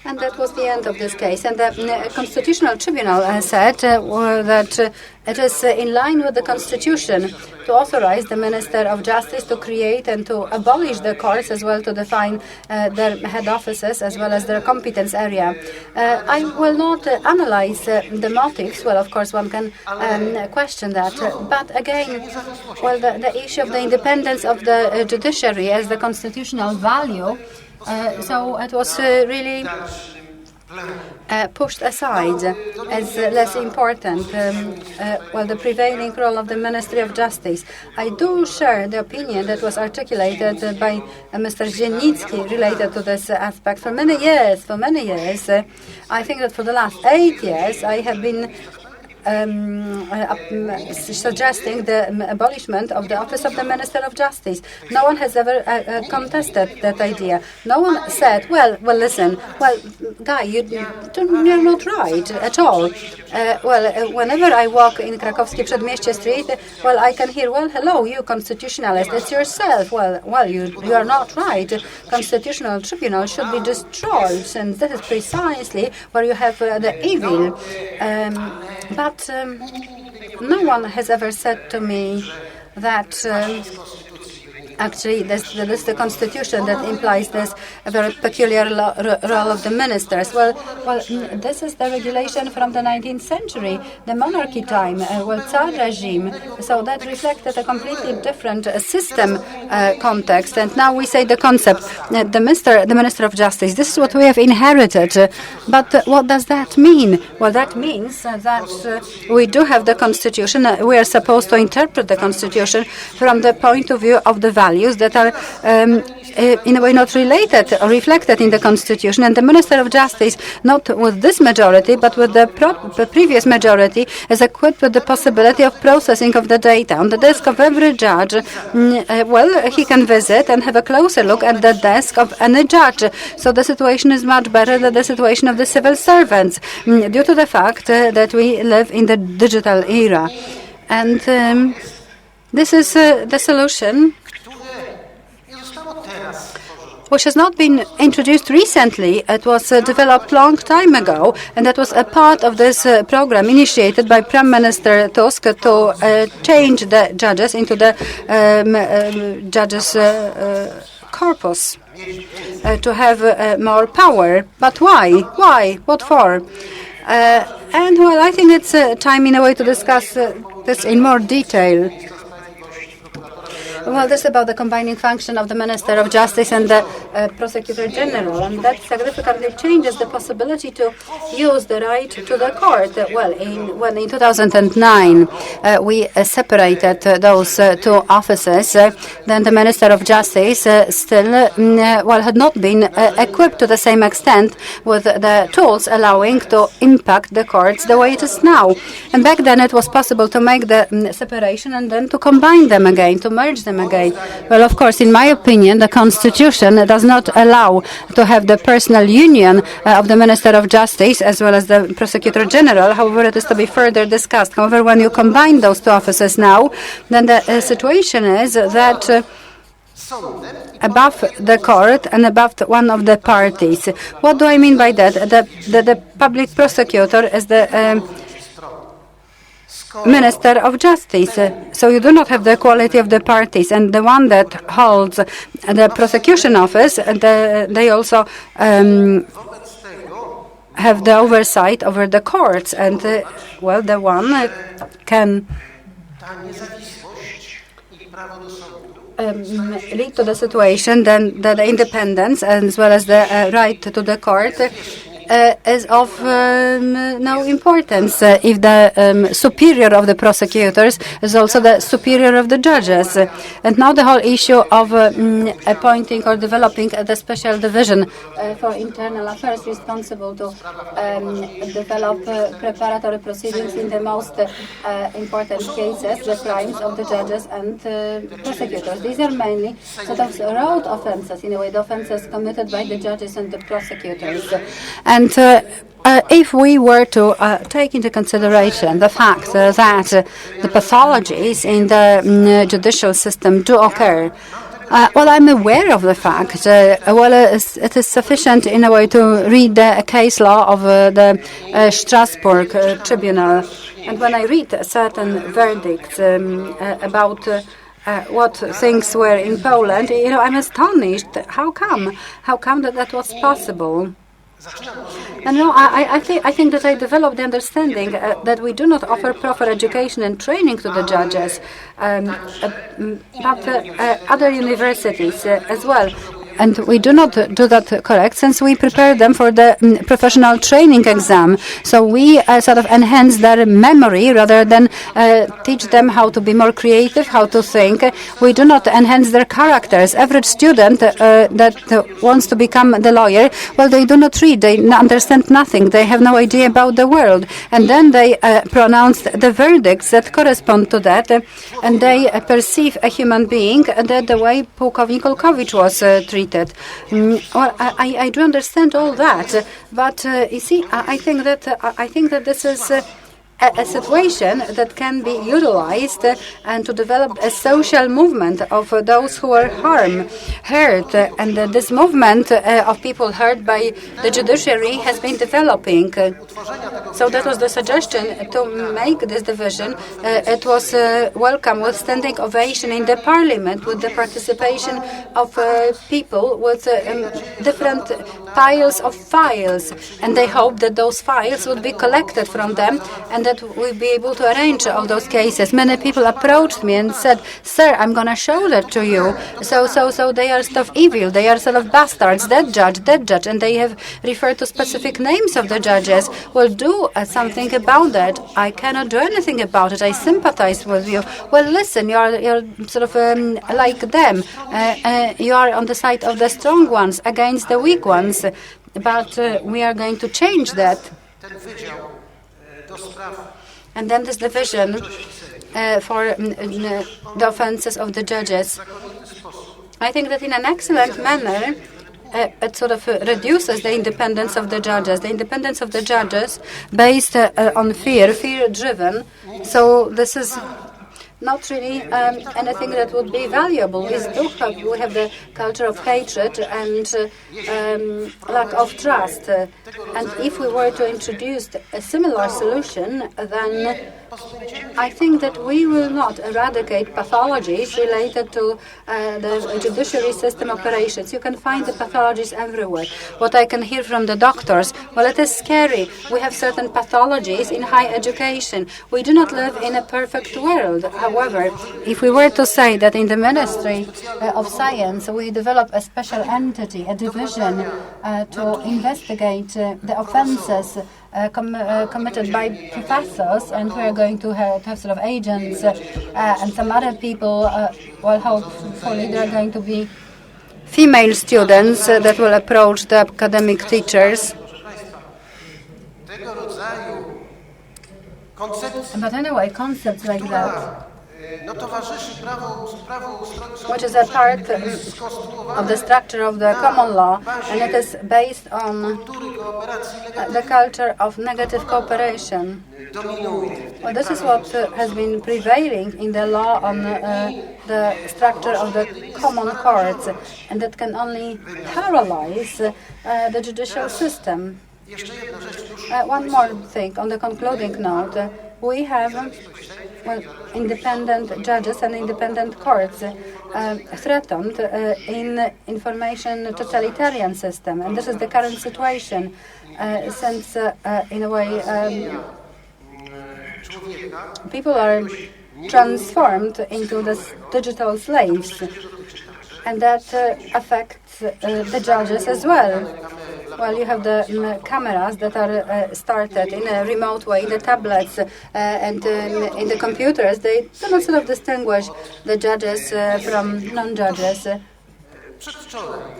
and that was the end of this case. And the Constitutional Tribunal said that it is in line with the Constitution to authorize the Minister of Justice to create and to abolish the courts, as well to define their head offices as well as their competence area. I will not analyze the motives. Well, of course, one can question that. But again, the issue of the independence of the judiciary as the constitutional value, so it was really pushed aside as less important, the prevailing role of the Ministry of Justice. I do share the opinion that was articulated by Mr. Ziennicki related to this aspect. For many years, I think that for the last 8 years, I have been suggesting the abolishment of the office of the Minister of Justice. No one has ever contested that idea. No one said, listen, guy, you're not right at all. Whenever I walk in Krakowskie Przedmieście Street, I can hear, hello, you constitutionalist, it's yourself. You are not right. Constitutional Tribunal should be destroyed, and that is precisely where you have the evil. But no one has ever said to me that actually this is the Constitution that implies this very peculiar role of the ministers. This is the regulation from the 19th century, the monarchy time, Tsar regime. So that reflected a completely different system context. And now we say the concept, the Minister of Justice. This is what we have inherited. But what does that mean? That means that we do have the Constitution. We are supposed to interpret the Constitution from the point of view of the values that are in a way not related or reflected in the Constitution. And the Minister of Justice, not with this majority, but with the previous majority, is equipped with the possibility of processing of the data. On the desk of every judge, he can visit and have a closer look at the desk of any judge. So the situation is much better than the situation of the civil servants, due to the fact that we live in the digital era. And this is the solution which has not been introduced recently. It was developed long time ago, and that was a part of this program initiated by Prime Minister Tusk to change the judges into the judges corpus, to have more power. But why? Why? What for? And well, I think it's time in a way to discuss this in more detail. Well, this is about the combining function of the Minister of Justice and the Prosecutor General, and that significantly changes the possibility to use the right to the court. Well, when in 2009 we separated those two offices, then the Minister of Justice still had not been equipped to the same extent with the tools allowing to impact the courts the way it is now. And back then it was possible to make the separation and then to combine them again, to merge them again. Well, of course, in my opinion, the Constitution does not allow to have the personal union of the Minister of Justice as well as the Prosecutor General. However, it is to be further discussed. However, when you combine those two offices now, then the situation is that above the court and above one of the parties. What do I mean by that? The public prosecutor is the Minister of Justice. So you do not have the equality of the parties, and the one that holds the prosecution office, they also have the oversight over the courts, and well, the one can lead to the situation then that the independence as well as the right to the court is of no importance if the superior of the prosecutors is also the superior of the judges. And now the whole issue of appointing or developing the special division for internal affairs responsible to develop preparatory proceedings in the most important cases, the crimes of the judges and prosecutors. These are mainly sort of road offenses, in a way, the offenses committed by the judges and the prosecutors. And if we were to take into consideration the fact that the pathologies in the judicial system do occur, well, I'm aware of the fact. It is sufficient in a way to read the case law of the Strasbourg Tribunal. And when I read certain verdicts about what things were in Poland, I'm astonished. How come? How come that was possible? And I think that I developed the understanding that we do not offer proper education and training to the judges, but other universities as well. And we do not do that correct, since we prepare them for the professional training exam. So we sort of enhance their memory rather than teach them how to be more creative, how to think. We do not enhance their characters. Average student that wants to become the lawyer, well, they do not read, they understand nothing, they have no idea about the world. And then they pronounce the verdicts that correspond to that, and they perceive a human being the way Pułkownik Olkowicz was treated. Well, I do understand all that, but you see, I think that this is a situation that can be utilized and to develop a social movement of those who are hurt, and this movement of people hurt by the judiciary has been developing. So that was the suggestion to make this division. It was welcome with standing ovation in the parliament, with the participation of people with different piles of files, and they hoped that those files would be collected from them and that we'll be able to arrange all those cases. Many people approached me and said, "Sir, I'm going to show that to you." So they are sort of evil, they are sort of bastards, that judge, and they have referred to specific names of the judges. Well, do something about that. I cannot do anything about it. I sympathize with you. Well, listen, you're sort of like them. You are on the side of the strong ones against the weak ones. But we are going to change that. And then this division for the offenses of the judges. I think that in an excellent manner, it sort of reduces the independence of the judges. The independence of the judges based on fear-driven. So this is not really anything that would be valuable. We have the culture of hatred and lack of trust. And if we were to introduce a similar solution, then I think that we will not eradicate pathologies related to the judiciary system operations. You can find the pathologies everywhere. What I can hear from the doctors, well, it is scary. We have certain pathologies in higher education. We do not live in a perfect world. However, if we were to say that in the Ministry of Science we develop a special entity, a division to investigate the offences committed by professors, and we are going to have sort of agents and some other people, well, hopefully there are going to be female students that will approach the academic teachers. But anyway, concepts like that, which is a part of the structure of the common law, and it is based on the culture of negative cooperation. Well, this is what has been prevailing in the law on the structure of the common courts, and that can only paralyze the judicial system. One more thing on the concluding note. We have independent judges and independent courts threatened in information totalitarian system, and this is the current situation since in a way people are transformed into the digital slaves, and that affects the judges as well. Well, you have the cameras that are started in a remote way, the tablets and in the computers. They do not sort of distinguish the judges from non-judges.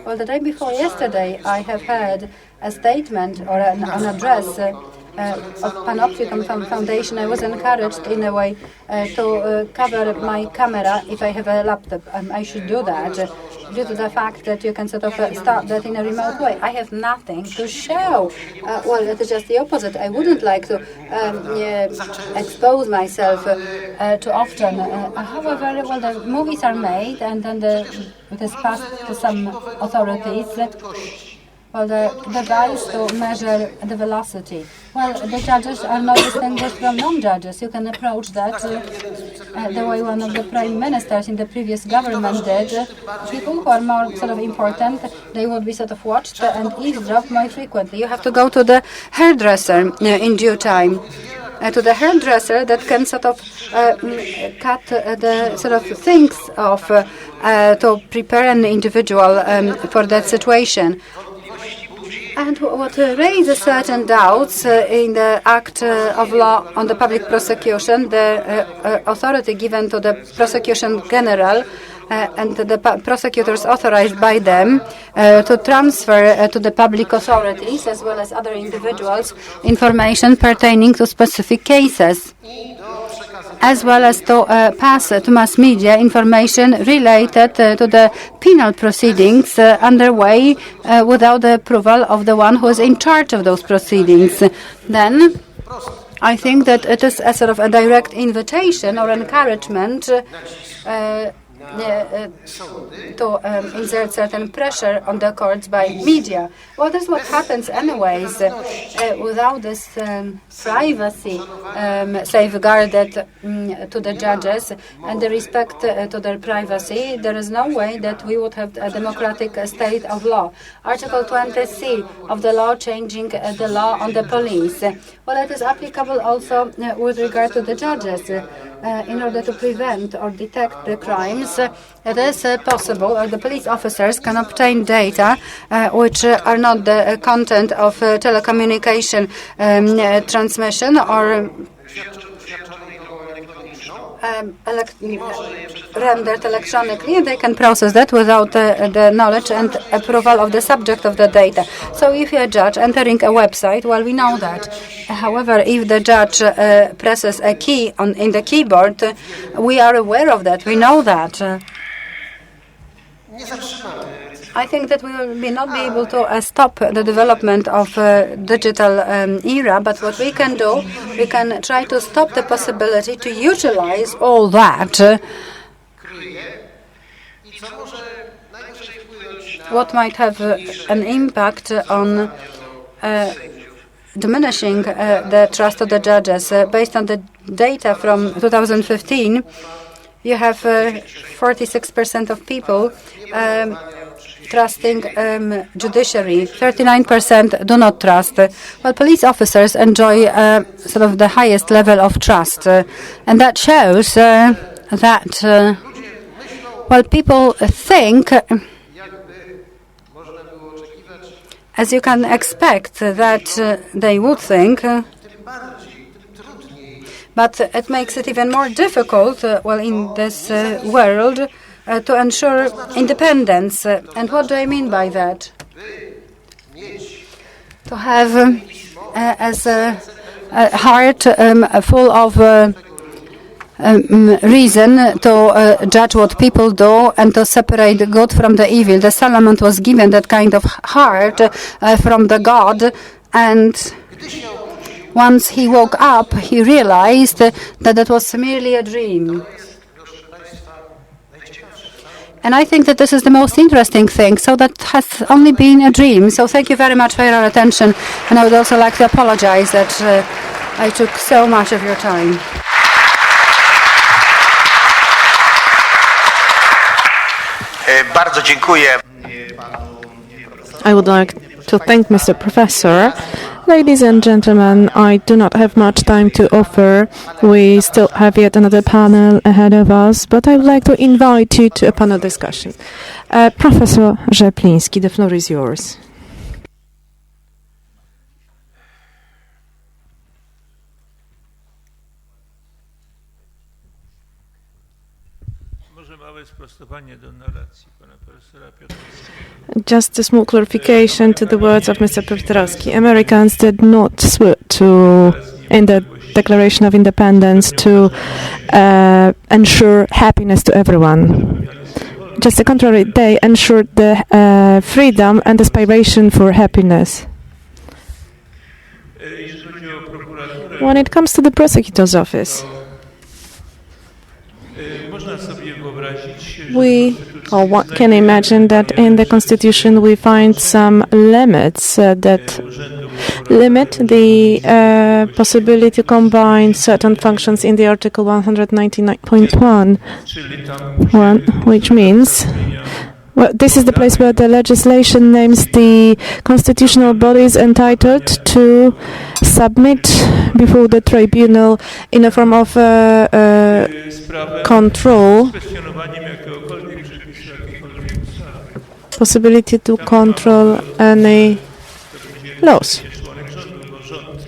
Well, the day before yesterday, I have heard a statement or an address of Panopticon Foundation. I was encouraged in a way to cover my camera if I have a laptop. I should do that due to the fact that you can sort of start that in a remote way. I have nothing to show. Well, it is just the opposite. I wouldn't like to expose myself too often. However, well, the movies are made and then it is passed to some authorities. Well, the device to measure the velocity. Well, the judges are not distinguished from non-judges. You can approach that the way one of the prime ministers in the previous government did. People who are more sort of important, they would be sort of watched and eavesdropped more frequently. You have to go to the hairdresser in due time. To the hairdresser that can sort of cut the sort of things off to prepare an individual for that situation. And what raises certain doubts in the act of law on the public prosecution, the authority given to the prosecution general and the prosecutors authorized by them to transfer to the public authorities as well as other individuals information pertaining to specific cases, as well as to pass to mass media information related to the penal proceedings underway without the approval of the one who is in charge of those proceedings. Then I think that it is a sort of a direct invitation or encouragement to exert certain pressure on the courts by media. Well, that's what happens anyways. Without this privacy safeguarded to the judges and the respect to their privacy, there is no way that we would have a democratic state of law. Article 20C of the law changing the law on the police. Well, it is applicable also with regard to the judges. In order to prevent or detect the crimes, it is possible, or the police officers can obtain data which are not the content of telecommunication transmission or rendered electronically, and they can process that without the knowledge and approval of the subject of the data. So if you're a judge entering a website, well, we know that. However, if the judge presses a key in the keyboard, we are aware of that. We know that. nie zatrzymamy. I think that we will not be able to stop the development of digital era, but what we can do, we can try to stop the possibility to utilize all that. What might have an impact on diminishing the trust of the judges. Based on the data from 2015, you have 46% of people trusting judiciary. 39% do not trust. Well, police officers enjoy sort of the highest level of trust, and that shows that well, people think, as you can expect that they would think, but it makes it even more difficult, well, in this world, to ensure independence. And what do I mean by that? To have as a heart full of reason to judge what people do and to separate the good from the evil. The Solomon was given that kind of heart from the God, and once he woke up, he realized that that was merely a dream. And I think that this is the most interesting thing. So that has only been a dream. So thank you very much for your attention. And I would also like to apologize that I took so much of your time. Bardzo dziękuję. I would like to thank Mr. Professor. Ladies and gentlemen, I do not have much time to offer. We still have yet another panel ahead of us, but I would like to invite you to a panel discussion. Professor Rzepliński, the floor is yours. Just a small clarification to the words of Mr. Piotrowski. Americans did not swear to, in the Declaration of Independence, to ensure happiness to everyone. Just the contrary, they ensured the freedom and aspiration for happiness. When it comes to the prosecutor's office, one can imagine that in the Constitution we find some limits that limit the possibility to combine certain functions in the Article 199.1, which means, well, this is the place where the legislation names the constitutional bodies entitled to submit before the tribunal in a form of control, possibility to control any laws.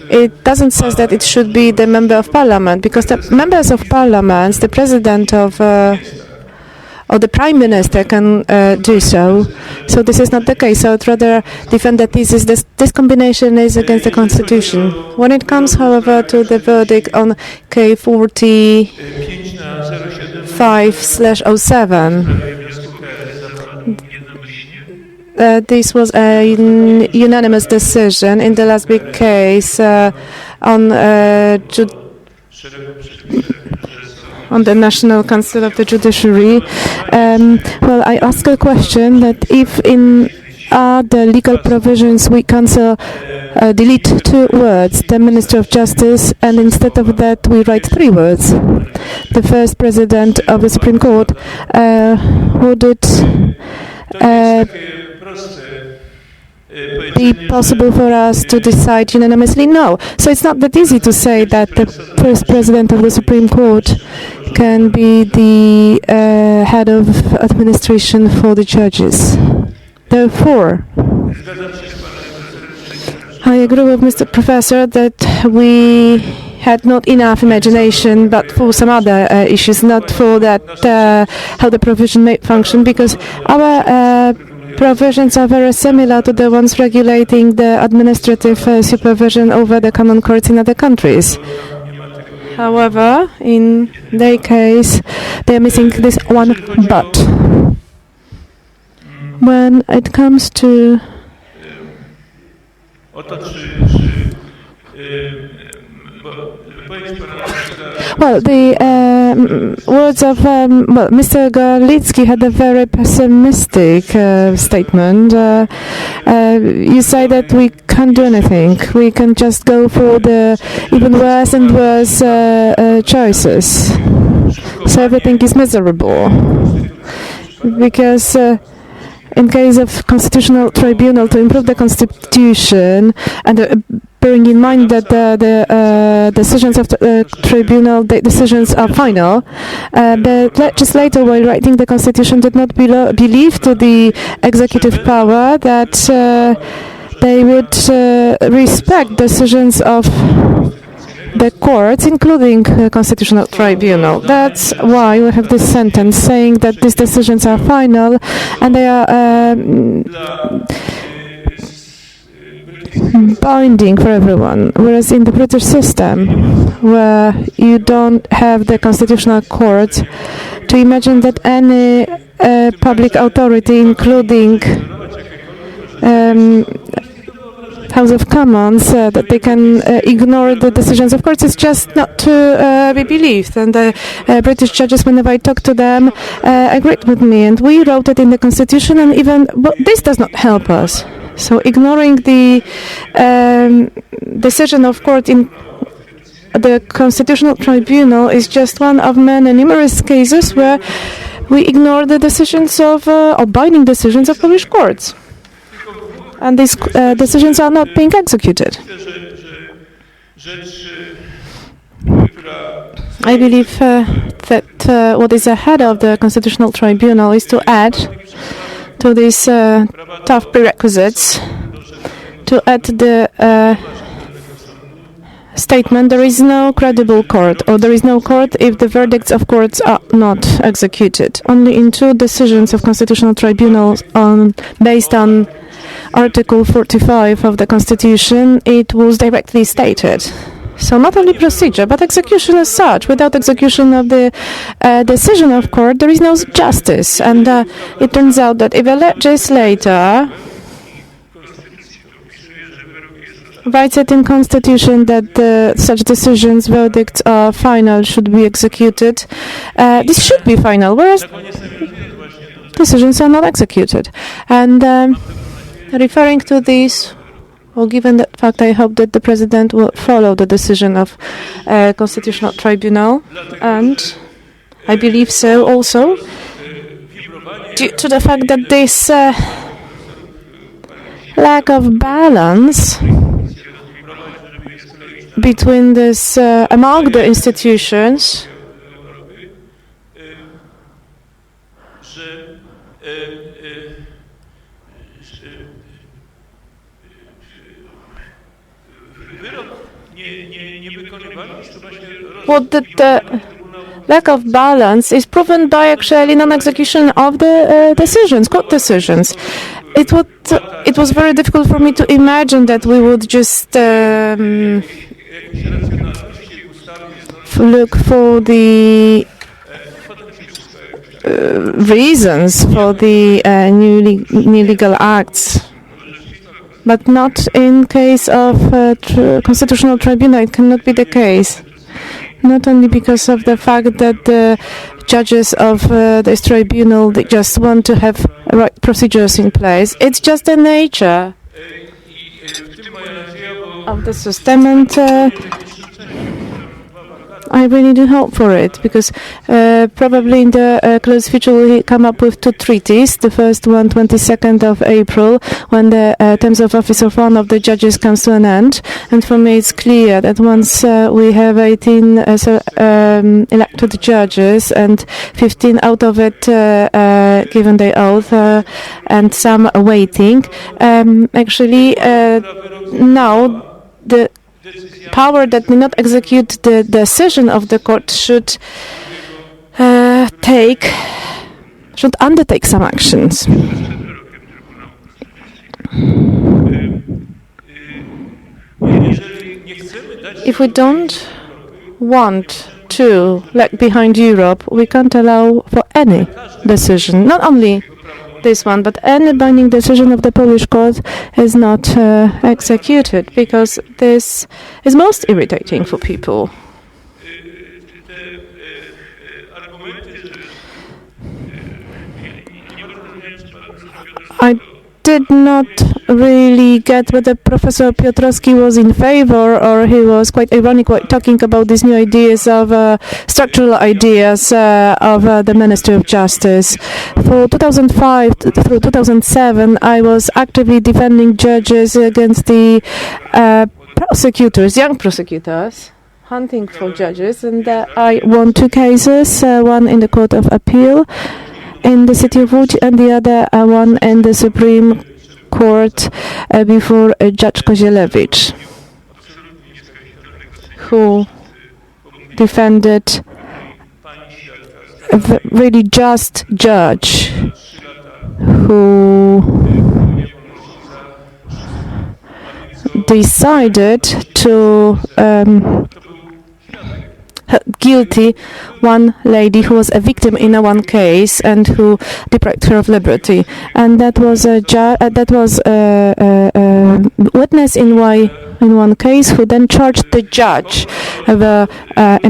It doesn't say that it should be the member of parliament, because the members of parliament, the president of or the prime minister can do so. So this is not the case. So I'd rather defend the thesis this combination is against the Constitution. When it comes, however, to the verdict on K45/07, this was a unanimous decision in the last big case on the National Council of the Judiciary. Well, I ask a question that if in the legal provisions we delete 2 words, the Minister of Justice, and instead of that we write 3 words, the first President of the Supreme Court, would it be possible for us to decide unanimously? No. So it's not that easy to say that the first President of the Supreme Court can be the head of administration for the judges. Therefore, I agree with Mr. Professor that we had not enough imagination, but for some other issues, not for that how the provision may function, because our provisions are very similar to the ones regulating the administrative supervision over the common courts in other countries. However, in their case, they are missing this one but. when it comes to well, the words of Mr. Garlicki had a very pessimistic statement. You say that we can't do anything. We can just go for the even worse and worse choices. So everything is miserable. Because in case of Constitutional Tribunal to improve the Constitution, and bearing in mind that the decisions of the tribunal, the decisions are final, the legislator, while writing the Constitution, did not believe to the executive power that they would respect decisions of the courts, including the Constitutional Tribunal. That's why we have this sentence saying that these decisions are final and they are binding for everyone. Whereas in the British system, where you don't have the Constitutional Court, to imagine that any public authority, including House of Commons, that they can ignore the decisions of courts, is just not to be believed. And the British judges, whenever I talk to them, agreed with me. And we wrote it in the Constitution, and even this does not help us. So ignoring the decision of court in the Constitutional Tribunal is just one of many numerous cases where we ignore the decisions of or binding decisions of Polish courts. And these decisions are not being executed. I believe that what is ahead of the Constitutional Tribunal is to add to these tough prerequisites, to add the statement, there is no credible court, or there is no court if the verdicts of courts are not executed. Only in 2 decisions of Constitutional Tribunals based on Article 45 of the Constitution, it was directly stated. So not only procedure, but execution as such. Without execution of the decision of court, there is no justice. And it turns out that if a legislator writes it in Constitution that such decisions, verdicts are final, should be executed, this should be final, whereas decisions are not executed. And referring to this, well, given that fact, I hope that the President will follow the decision of Constitutional Tribunal, and I believe so also, due to the fact that this lack of balance between this among the institutions what the lack of balance is proven by actually non-execution of the decisions, court decisions. It was very difficult for me to imagine that we would just look for the reasons for the new legal acts, but not in case of Constitutional Tribunal. It cannot be the case. Not only because of the fact that the judges of this tribunal, they just want to have right procedures in place. It's just the nature of the system, and I really do hope for it, because probably in the close future we'll come up with 2 treaties. The first one, 22nd of April, when the terms of office of one of the judges comes to an end. And for me it's clear that once we have 18 elected judges, and 15 out of it given their oath, and some waiting, actually now the power that did not execute the decision of the court should undertake some actions. If we don't want to lag behind Europe, we can't allow for any decision, not only this one, but any binding decision of the Polish court is not executed, because this is most irritating for people. I did not really get whether Professor Piotrowski was in favor, or he was quite ironic while talking about these new ideas of structural ideas of the Ministry of Justice. For 2005 through 2007, I was actively defending judges against the prosecutors, young prosecutors, hunting for judges, and I won 2 cases, one in the Court of Appeal in the city of Łódź, and the other one in the Supreme Court before Judge Kozielewicz, who defended a really just judge who decided to guilty one lady who was a victim in one case and who deprived her of liberty, and that was a witness in one case who then charged the judge in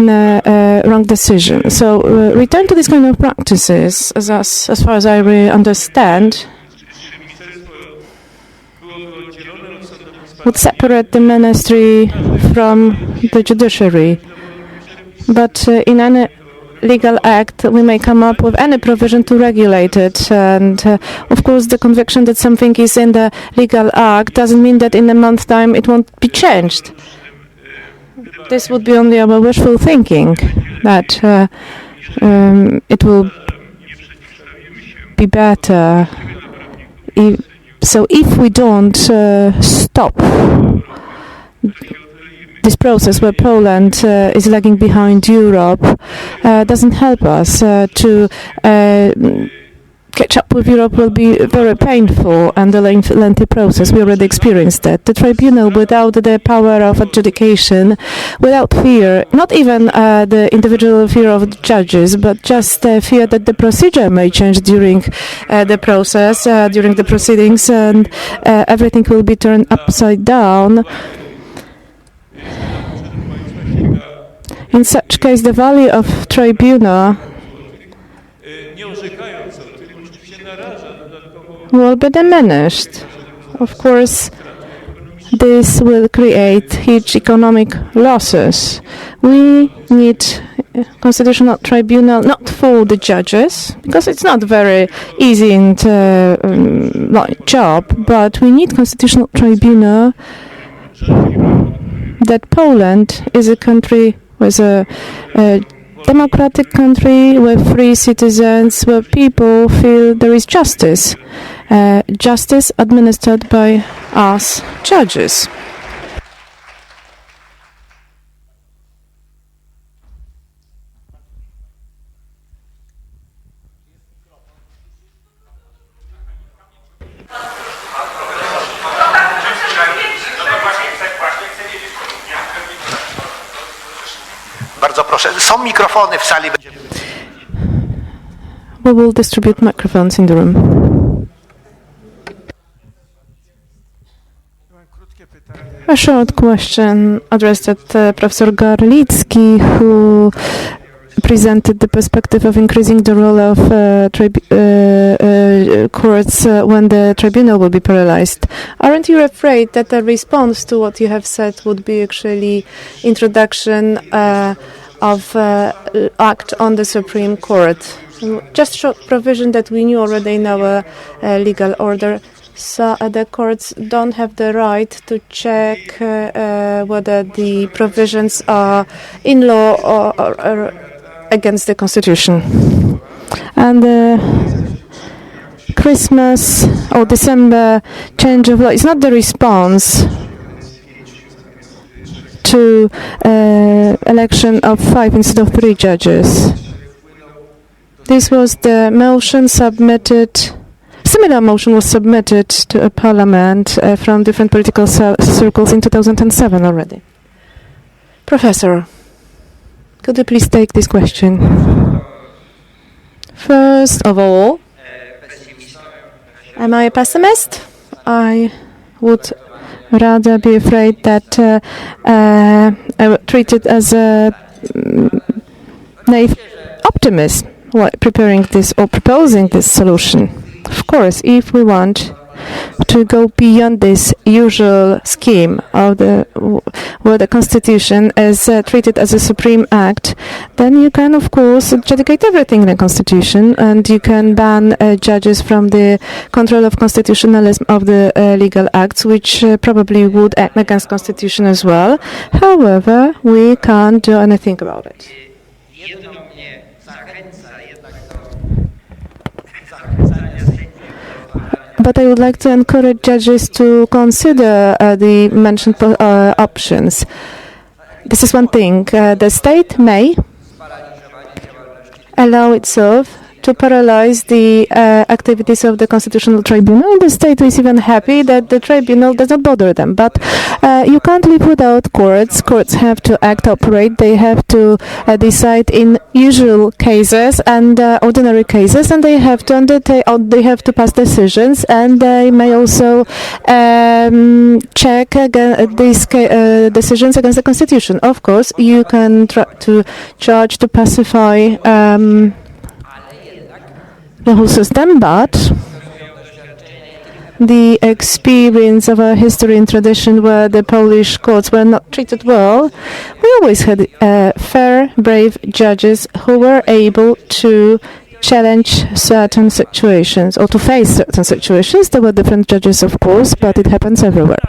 a wrong decision. So return to these kind of practices, as far as I really understand, would separate the ministry from the judiciary. But in any legal act, we may come up with any provision to regulate it. And of course, the conviction that something is in the legal act doesn't mean that in a month's time it won't be changed. This would be only our wishful thinking, that it will be better. So if we don't stop this process where Poland is lagging behind Europe, doesn't help us to catch up with Europe will be very painful and a lengthy process. We already experienced that. The tribunal, without the power of adjudication, without fear, not even the individual fear of the judges, but just the fear that the procedure may change during the process, during the proceedings, and everything will be turned upside down. In such case, the value of tribunal will be diminished. Of course, this will create huge economic losses. We need a constitutional tribunal not for the judges, because it's not very easy and job, but we need constitutional tribunal that Poland is a country with a democratic country with free citizens, where people feel there is justice. Justice administered by us judges. Bardzo proszę. Są mikrofony w sali. We will distribute microphones in the room. A short question addressed at Professor Garlicki, who presented the perspective of increasing the role of courts when the tribunal will be paralyzed. Aren't you afraid that the response to what you have said would be actually introduction of act on the Supreme Court? Just short provision that we knew already in our legal order. So the courts don't have the right to check whether the provisions are in law or against the Constitution. And Christmas or December change of law is not the response to election of 5 instead of 3 judges. This was the motion submitted. Similar motion was submitted to a parliament from different political circles in 2007 already. Professor, could you please take this question? First of all, Am I a pessimist? I would rather be afraid that I'm treated as a naive optimist while preparing this or proposing this solution. Of course, if we want to go beyond this usual scheme of where the Constitution is treated as a supreme act, then you can, of course, dedicate everything in the Constitution, and you can ban judges from the control of constitutionalism of the legal acts, which probably would act against Constitution as well. However, we can't do anything about it. But I would like to encourage judges to consider the mentioned options. This is one thing. The state may allow itself to paralyze the activities of the Constitutional Tribunal. The state is even happy that the tribunal doesn't bother them. But you can't live without courts. Courts have to operate. They have to decide in usual cases and ordinary cases, and they have to undertake. They have to pass decisions, and they may also check these decisions against the Constitution. Of course, you can try to charge to pacify the whole system, but the experience of our history and tradition where the Polish courts were not treated well, we always had fair, brave judges who were able to challenge certain situations or to face certain situations. There were different judges, of course, but it happens everywhere.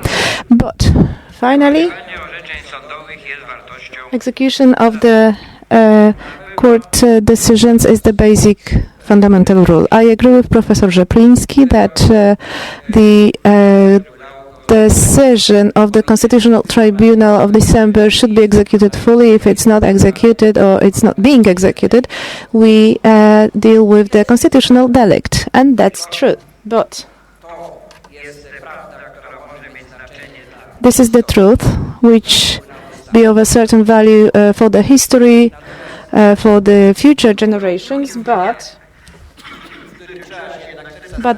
But finally, execution of the court decisions is the basic fundamental rule. I agree with Professor Rzepliński that the decision of the Constitutional Tribunal of December should be executed fully. If it's not executed or it's not being executed, we deal with the constitutional delict, and that's true. But this is the truth which be of a certain value for the history, for the future generations, but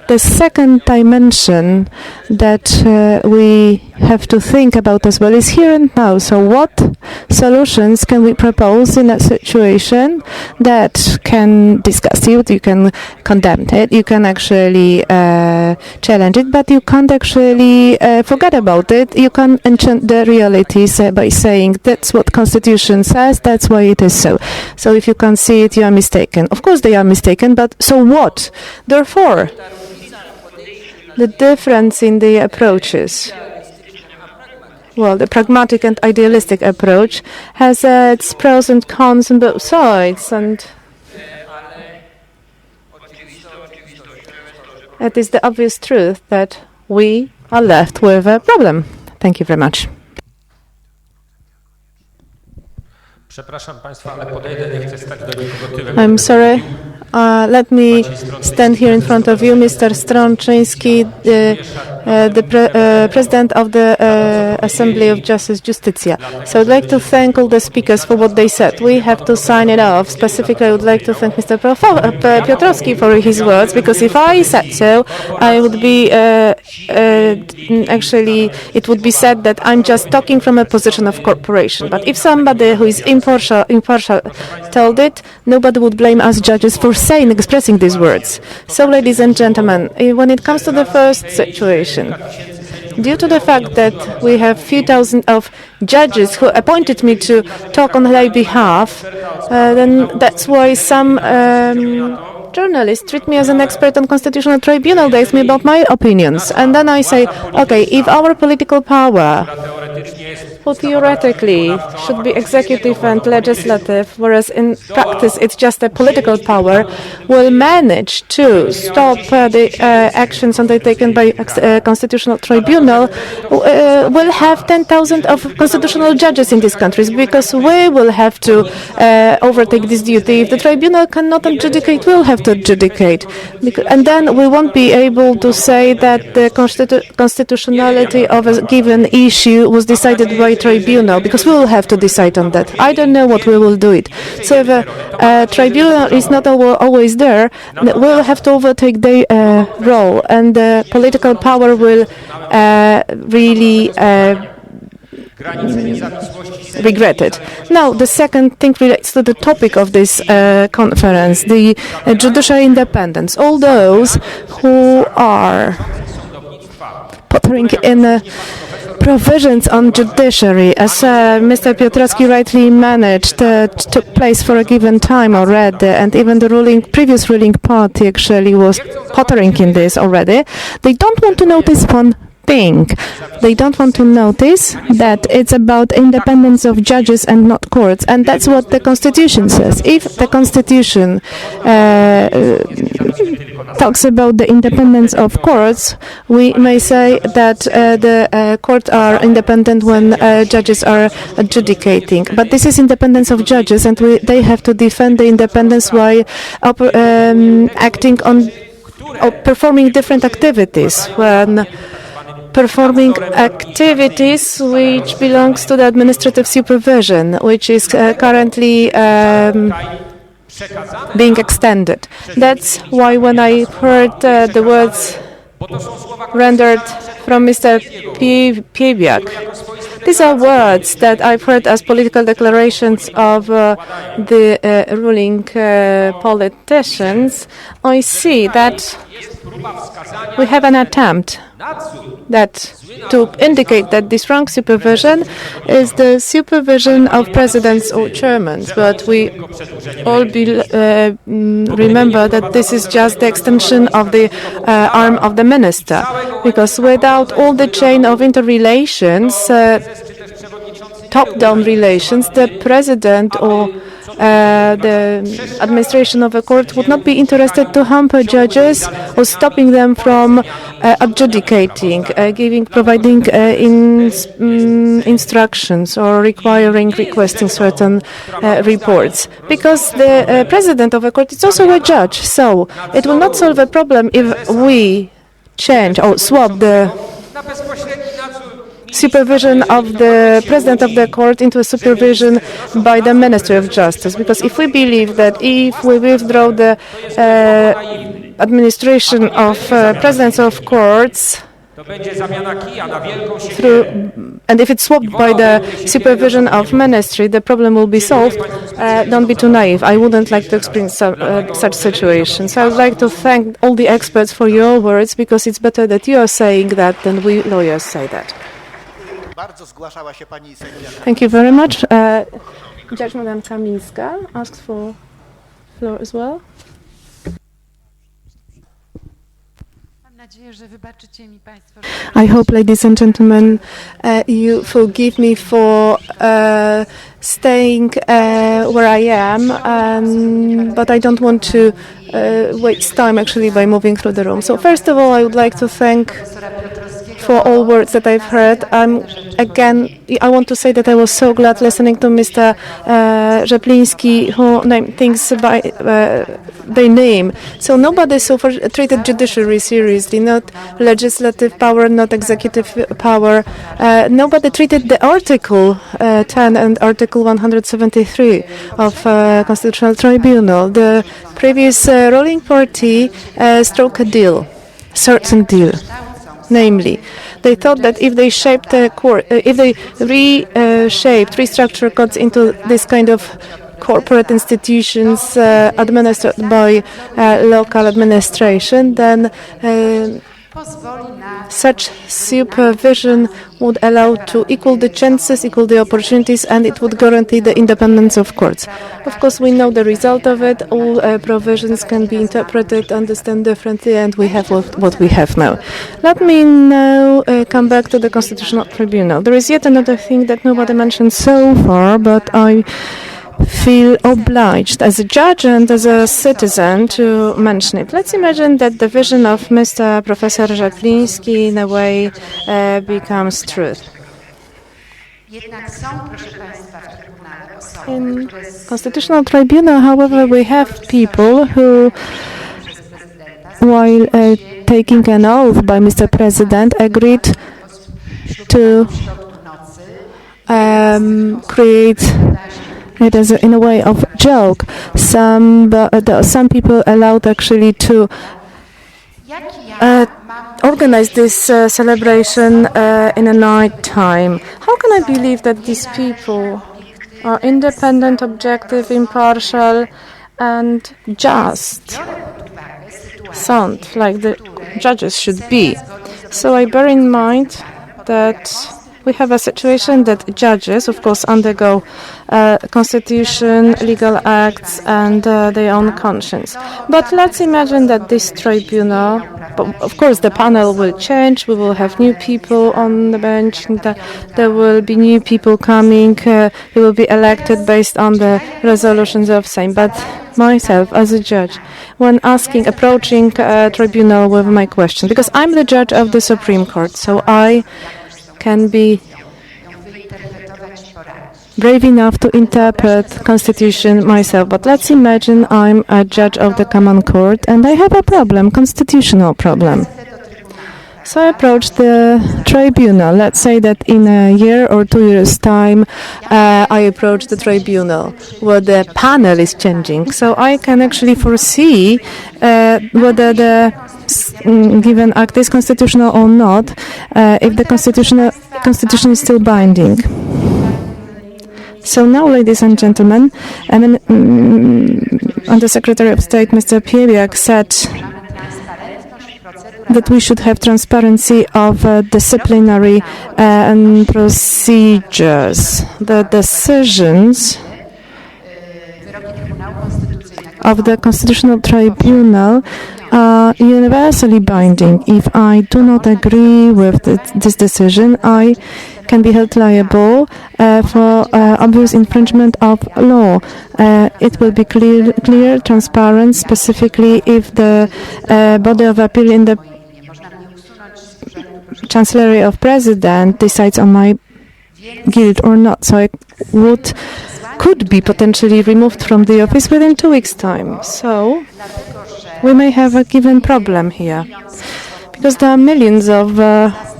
the second dimension that we have to think about as well is here and now. So what solutions can we propose in a situation that can disgust you? You can condemn it, you can actually challenge it, but you can't actually forget about it. You can enchant the realities by saying that's what Constitution says, that's why it is so. So if you can't see it, you are mistaken. Of course they are mistaken, but so what? Therefore, the difference in the approaches, well, the pragmatic and idealistic approach has its pros and cons on both sides, and it is the obvious truth that we are left with a problem. Thank you very much. I'm sorry. Let me stand here in front of you, Mr. Strączyński, the President of the Assembly of Justicia. So I'd like to thank all the speakers for what they said. We have to sign it off. Specifically, I would like to thank Mr. Piotrowski for his words, because if I said so, I would be actually, it would be said that I'm just talking from a position of corporation. But if somebody who is impartial told it, nobody would blame us judges for expressing these words. So, ladies and gentlemen, when it comes to the first situation, due to the fact that we have few thousand of judges who appointed me to talk on their behalf, then that's why some journalists treat me as an expert on Constitutional Tribunal. They ask me about my opinions. And then I say, okay, if our political power, who theoretically should be executive and legislative, whereas in practice it's just a political power, will manage to stop the actions undertaken by Constitutional Tribunal, will have 10,000 of constitutional judges in these countries, because we will have to overtake this duty. If the tribunal cannot adjudicate, we'll have to adjudicate. And then we won't be able to say that the constitutionality of a given issue was decided by by tribunal, because we will have to decide on that. I don't know what we will do it. So if a tribunal is not always there, we will have to overtake their role, and the political power will really regret it. Now, the second thing relates to the topic of this conference, the judicial independence. All those who are pottering in provisions on judiciary, as Mr. Piotrowski rightly managed, took place for a given time already, and even the previous ruling party actually was pottering in this already. They don't want to notice one thing. They don't want to notice that it's about independence of judges and not courts, and that's what the Constitution says. If the Constitution talks about the independence of courts, we may say that the courts are independent when judges are adjudicating. But this is independence of judges, and they have to defend the independence while acting on or performing different activities. When performing activities which belongs to the administrative supervision, which is currently being extended. That's why when I heard the words rendered from Mr. Piebiak, these are words that I've heard as political declarations of the ruling politicians. I see that we have an attempt to indicate that this wrong supervision is the supervision of presidents or chairmen, but we all remember that this is just the extension of the arm of the minister, because without all the chain of interrelations, top-down relations, the president or the administration of a court would not be interested to hamper judges or stopping them from adjudicating, providing instructions or requesting certain reports. Because the president of a court is also a judge, so it will not solve a problem if we change or swap the supervision of the president of the court into a supervision by the Ministry of Justice. Because if we believe that if we withdraw the administration of presidents of courts and if it's swapped by the supervision of ministry, the problem will be solved. Don't be too naive. I wouldn't like to experience such situations. I would like to thank all the experts for your words, because it's better that you are saying that than we lawyers say that. Thank you very much. Judge Madam Kamińska asks for floor as well. I hope, ladies and gentlemen, you forgive me for staying where I am, but I don't want to waste time actually by moving through the room. So first of all, I would like to thank for all words that I've heard. I want to say that I was so glad listening to Mr. Rzepliński, who named things by their name. So nobody so far treated judiciary seriously, not legislative power, not executive power. Nobody treated the Article 10 and Article 173 of Constitutional Tribunal. The previous ruling party struck a deal, certain deal. Namely, they thought that if they shaped the court, if they restructured courts into this kind of corporate institutions administered by local administration, then such supervision would allow to equal the chances, equal the opportunities, and it would guarantee the independence of courts. Of course, we know the result of it. All provisions can be interpreted, understood differently, and we have what we have now. Let me now come back to the Constitutional Tribunal. There is yet another thing that nobody mentioned so far, but I feel obliged as a judge and as a citizen to mention it. Let's imagine that the vision of Mr. Professor Rzepliński in a way becomes truth. In Constitutional Tribunal, however, we have people who, while taking an oath by Mr. President, agreed to create it as in a way of joke. Some people allowed actually to organize this celebration in a night time. How can I believe that these people are independent, objective, impartial, and just? Sound like the judges should be. So I bear in mind that we have a situation that judges, of course, undergo constitution, legal acts, and their own conscience. But let's imagine that this tribunal, of course, the panel will change. We will have new people on the bench. There will be new people coming. They will be elected based on the resolutions of Sejm. But myself, as a judge, when approaching a tribunal with my question, because I'm the judge of the Supreme Court, so I can be brave enough to interpret Constitution myself. But let's imagine I'm a judge of the Common Court and I have a problem, constitutional problem. So I approach the tribunal. Let's say that in a year or 2 years' time, I approach the tribunal where the panel is changing. So I can actually foresee whether the given act is constitutional or not, if the constitution is still binding. So now, ladies and gentlemen, Undersecretary of State Mr. Piebiak said that we should have transparency of disciplinary procedures. The decisions of the Constitutional Tribunal are universally binding. If I do not agree with this decision, I can be held liable for obvious infringement of law. It will be clear, transparent, specifically if the body of appeal in the Chancellery of President decides on my guilt or not. So I could be potentially removed from the office within 2 weeks' time. So we may have a given problem here, because there are millions of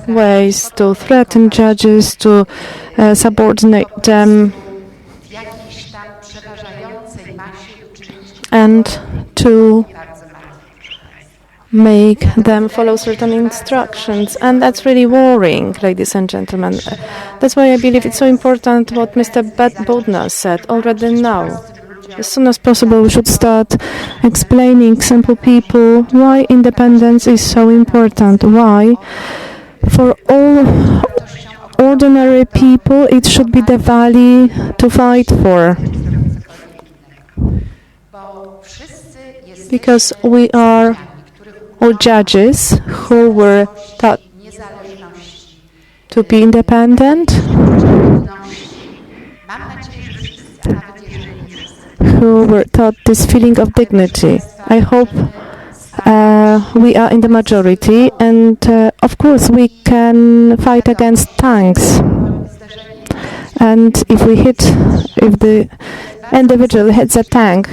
ways to threaten judges, to subordinate them, and to make them follow certain instructions. And that's really worrying, ladies and gentlemen. That's why I believe it's so important what Mr. Bodnar said already now. As soon as possible, we should start explaining simple people why independence is so important, why for all ordinary people it should be the value to fight for. Because we are all judges who were taught to be independent, who were taught this feeling of dignity. I hope we are in the majority, and of course we can fight against tanks. And if the individual hits a tank,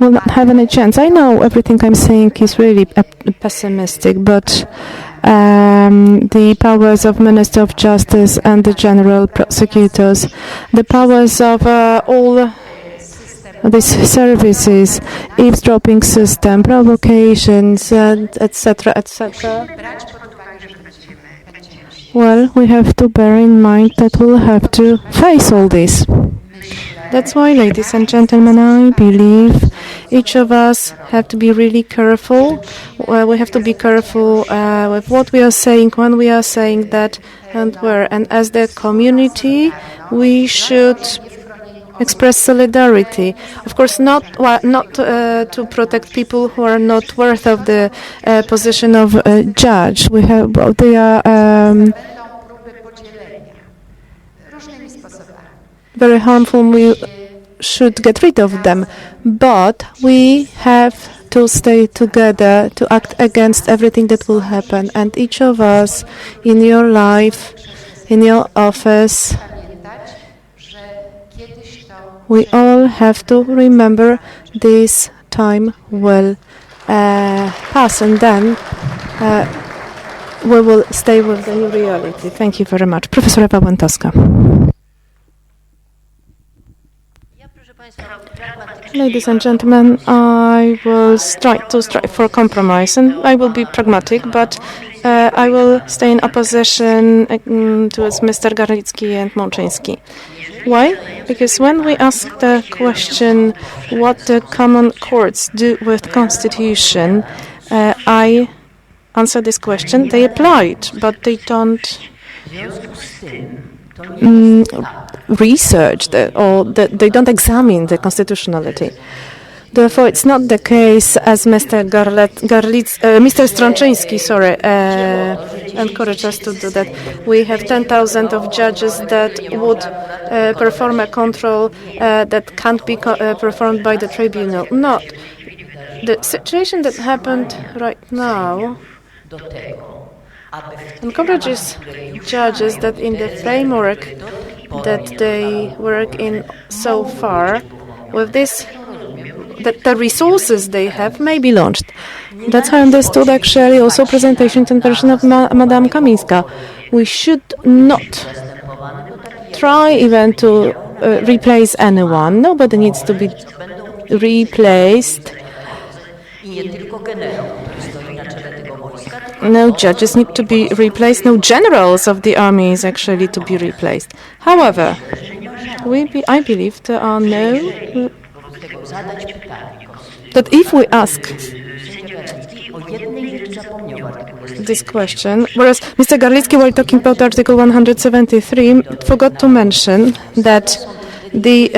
will not have any chance. I know everything I'm saying is really pessimistic, but the powers of Minister of Justice and the general prosecutors, the powers of all these services, eavesdropping system, provocations, etc., etc. Well, we have to bear in mind that we'll have to face all this. That's why, ladies and gentlemen, I believe each of us have to be really careful. We have to be careful with what we are saying, when we are saying that, and where. And as the community, we should express solidarity. Of course, not to protect people who are not worth of the position of judge. They are very harmful. We should get rid of them, but we have to stay together to act against everything that will happen. And each of us in your life, in your office, we all have to remember this time will pass, and then we will stay with the new reality. Thank you very much. Professor Ewa Łętowska. Ladies and gentlemen, I will strive for compromise, and I will be pragmatic, but I will stay in opposition towards Mr. Garlicki and Mączyński. Why? Because when we ask the question what the common courts do with constitution, I answer this question. They apply it, but they don't research they don't examine the constitutionality. Therefore, it's not the case, as Mr. Mr. Strączyński, encouraged us to do that. We have 10,000 of judges that would perform a control that can't be performed by the tribunal. Not the situation that happened right now. Encourages judges that in the framework that they work in so far, with this, that the resources they have may be launched. That's how I understood actually also presentation and version of Madame Kamińska. We should not try even to replace anyone. Nobody needs to be replaced. No judges need to be replaced. No generals of the army is actually to be replaced. However, I believe there are that if we ask this question, whereas Mr. Garlicki, while talking about Article 173, forgot to mention that the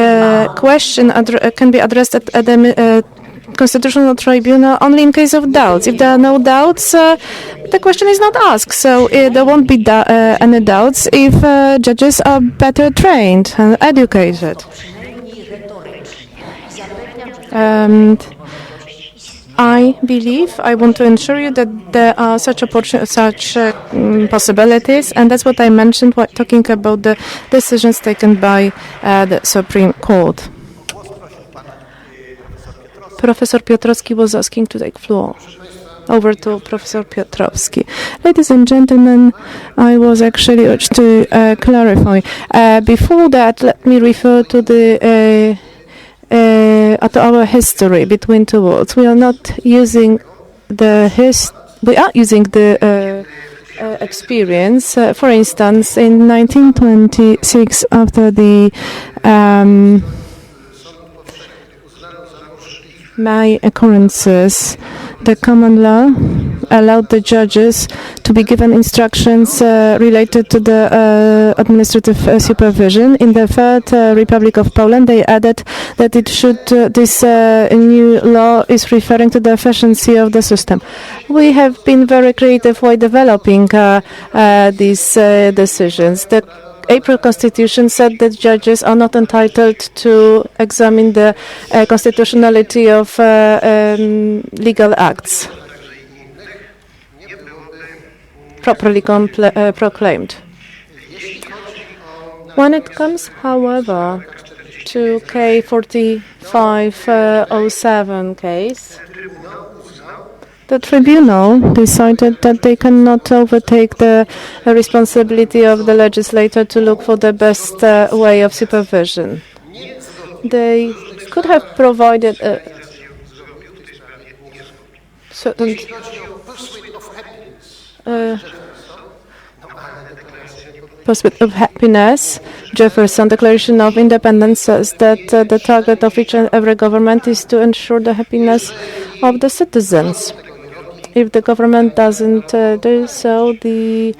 question can be addressed at the Constitutional Tribunal only in case of doubts. If there are no doubts, the question is not asked. So there won't be any doubts if judges are better trained and educated. And I want to ensure you that there are such possibilities, and that's what I mentioned while talking about the decisions taken by the Supreme Court. Professor Piotrowski was asking to take floor. Over to Professor Piotrowski. Ladies and gentlemen, I was actually urged to clarify. Before that, let me refer to our history between two worlds. We are not using we are using the experience. For instance, in 1926, after the May occurrences, the common law allowed the judges to be given instructions related to the administrative supervision. In the Third Republic of Poland, they added that this new law is referring to the efficiency of the system. We have been very creative while developing these decisions. The April Constitution said that judges are not entitled to examine the constitutionality of legal acts properly proclaimed. When it comes, however, to K4507 case, the tribunal decided that they cannot overtake the responsibility of the legislator to look for the best way of supervision. They could have provided a certain pursuit of happiness. Jefferson Declaration of Independence says that the target of each and every government is to ensure the happiness of the citizens. If the government doesn't do so, the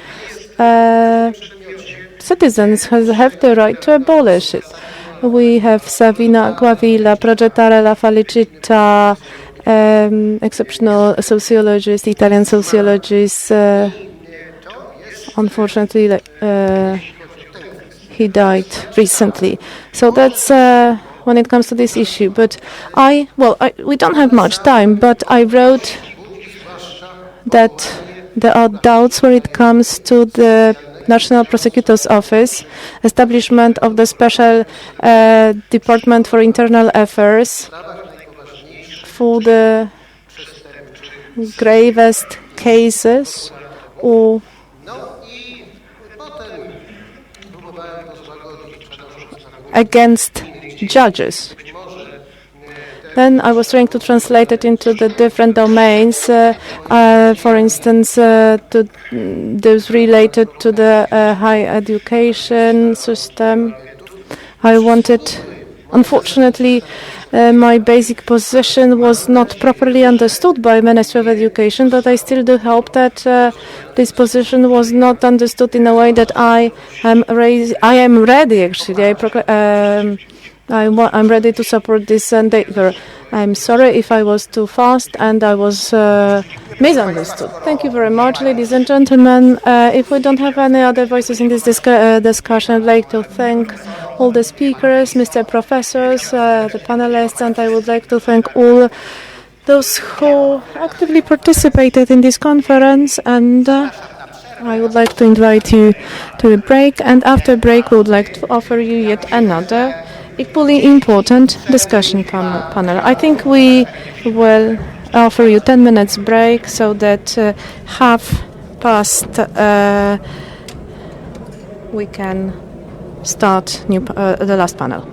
citizens have the right to abolish it. We have Savina Aquavilla, Progettarella Felicita, exceptional sociologist, Italian sociologist. Unfortunately, he died recently. So that's when it comes to this issue. But we don't have much time, but I wrote that there are doubts when it comes to the National Prosecutor's Office, establishment of the Special Department for Internal Affairs for the gravest cases or against judges. Then I was trying to translate it into the different domains, for instance, to those related to the higher education system. I wanted, unfortunately, my basic position was not properly understood by Ministry of Education, but I still do hope that this position was not understood in a way that I am ready, actually. I'm ready to support this endeavor. I'm sorry if I was too fast and I was misunderstood. Thank you very much, ladies and gentlemen. If we don't have any other voices in this discussion, I'd like to thank all the speakers, Mr. Professors, the panelists, and I would like to thank all those who actively participated in this conference. And I would like to invite you to a break, and after break we would like to offer you yet another equally important discussion panel. I think we will offer you 10 minutes break so that 5:30 we can start the last panel.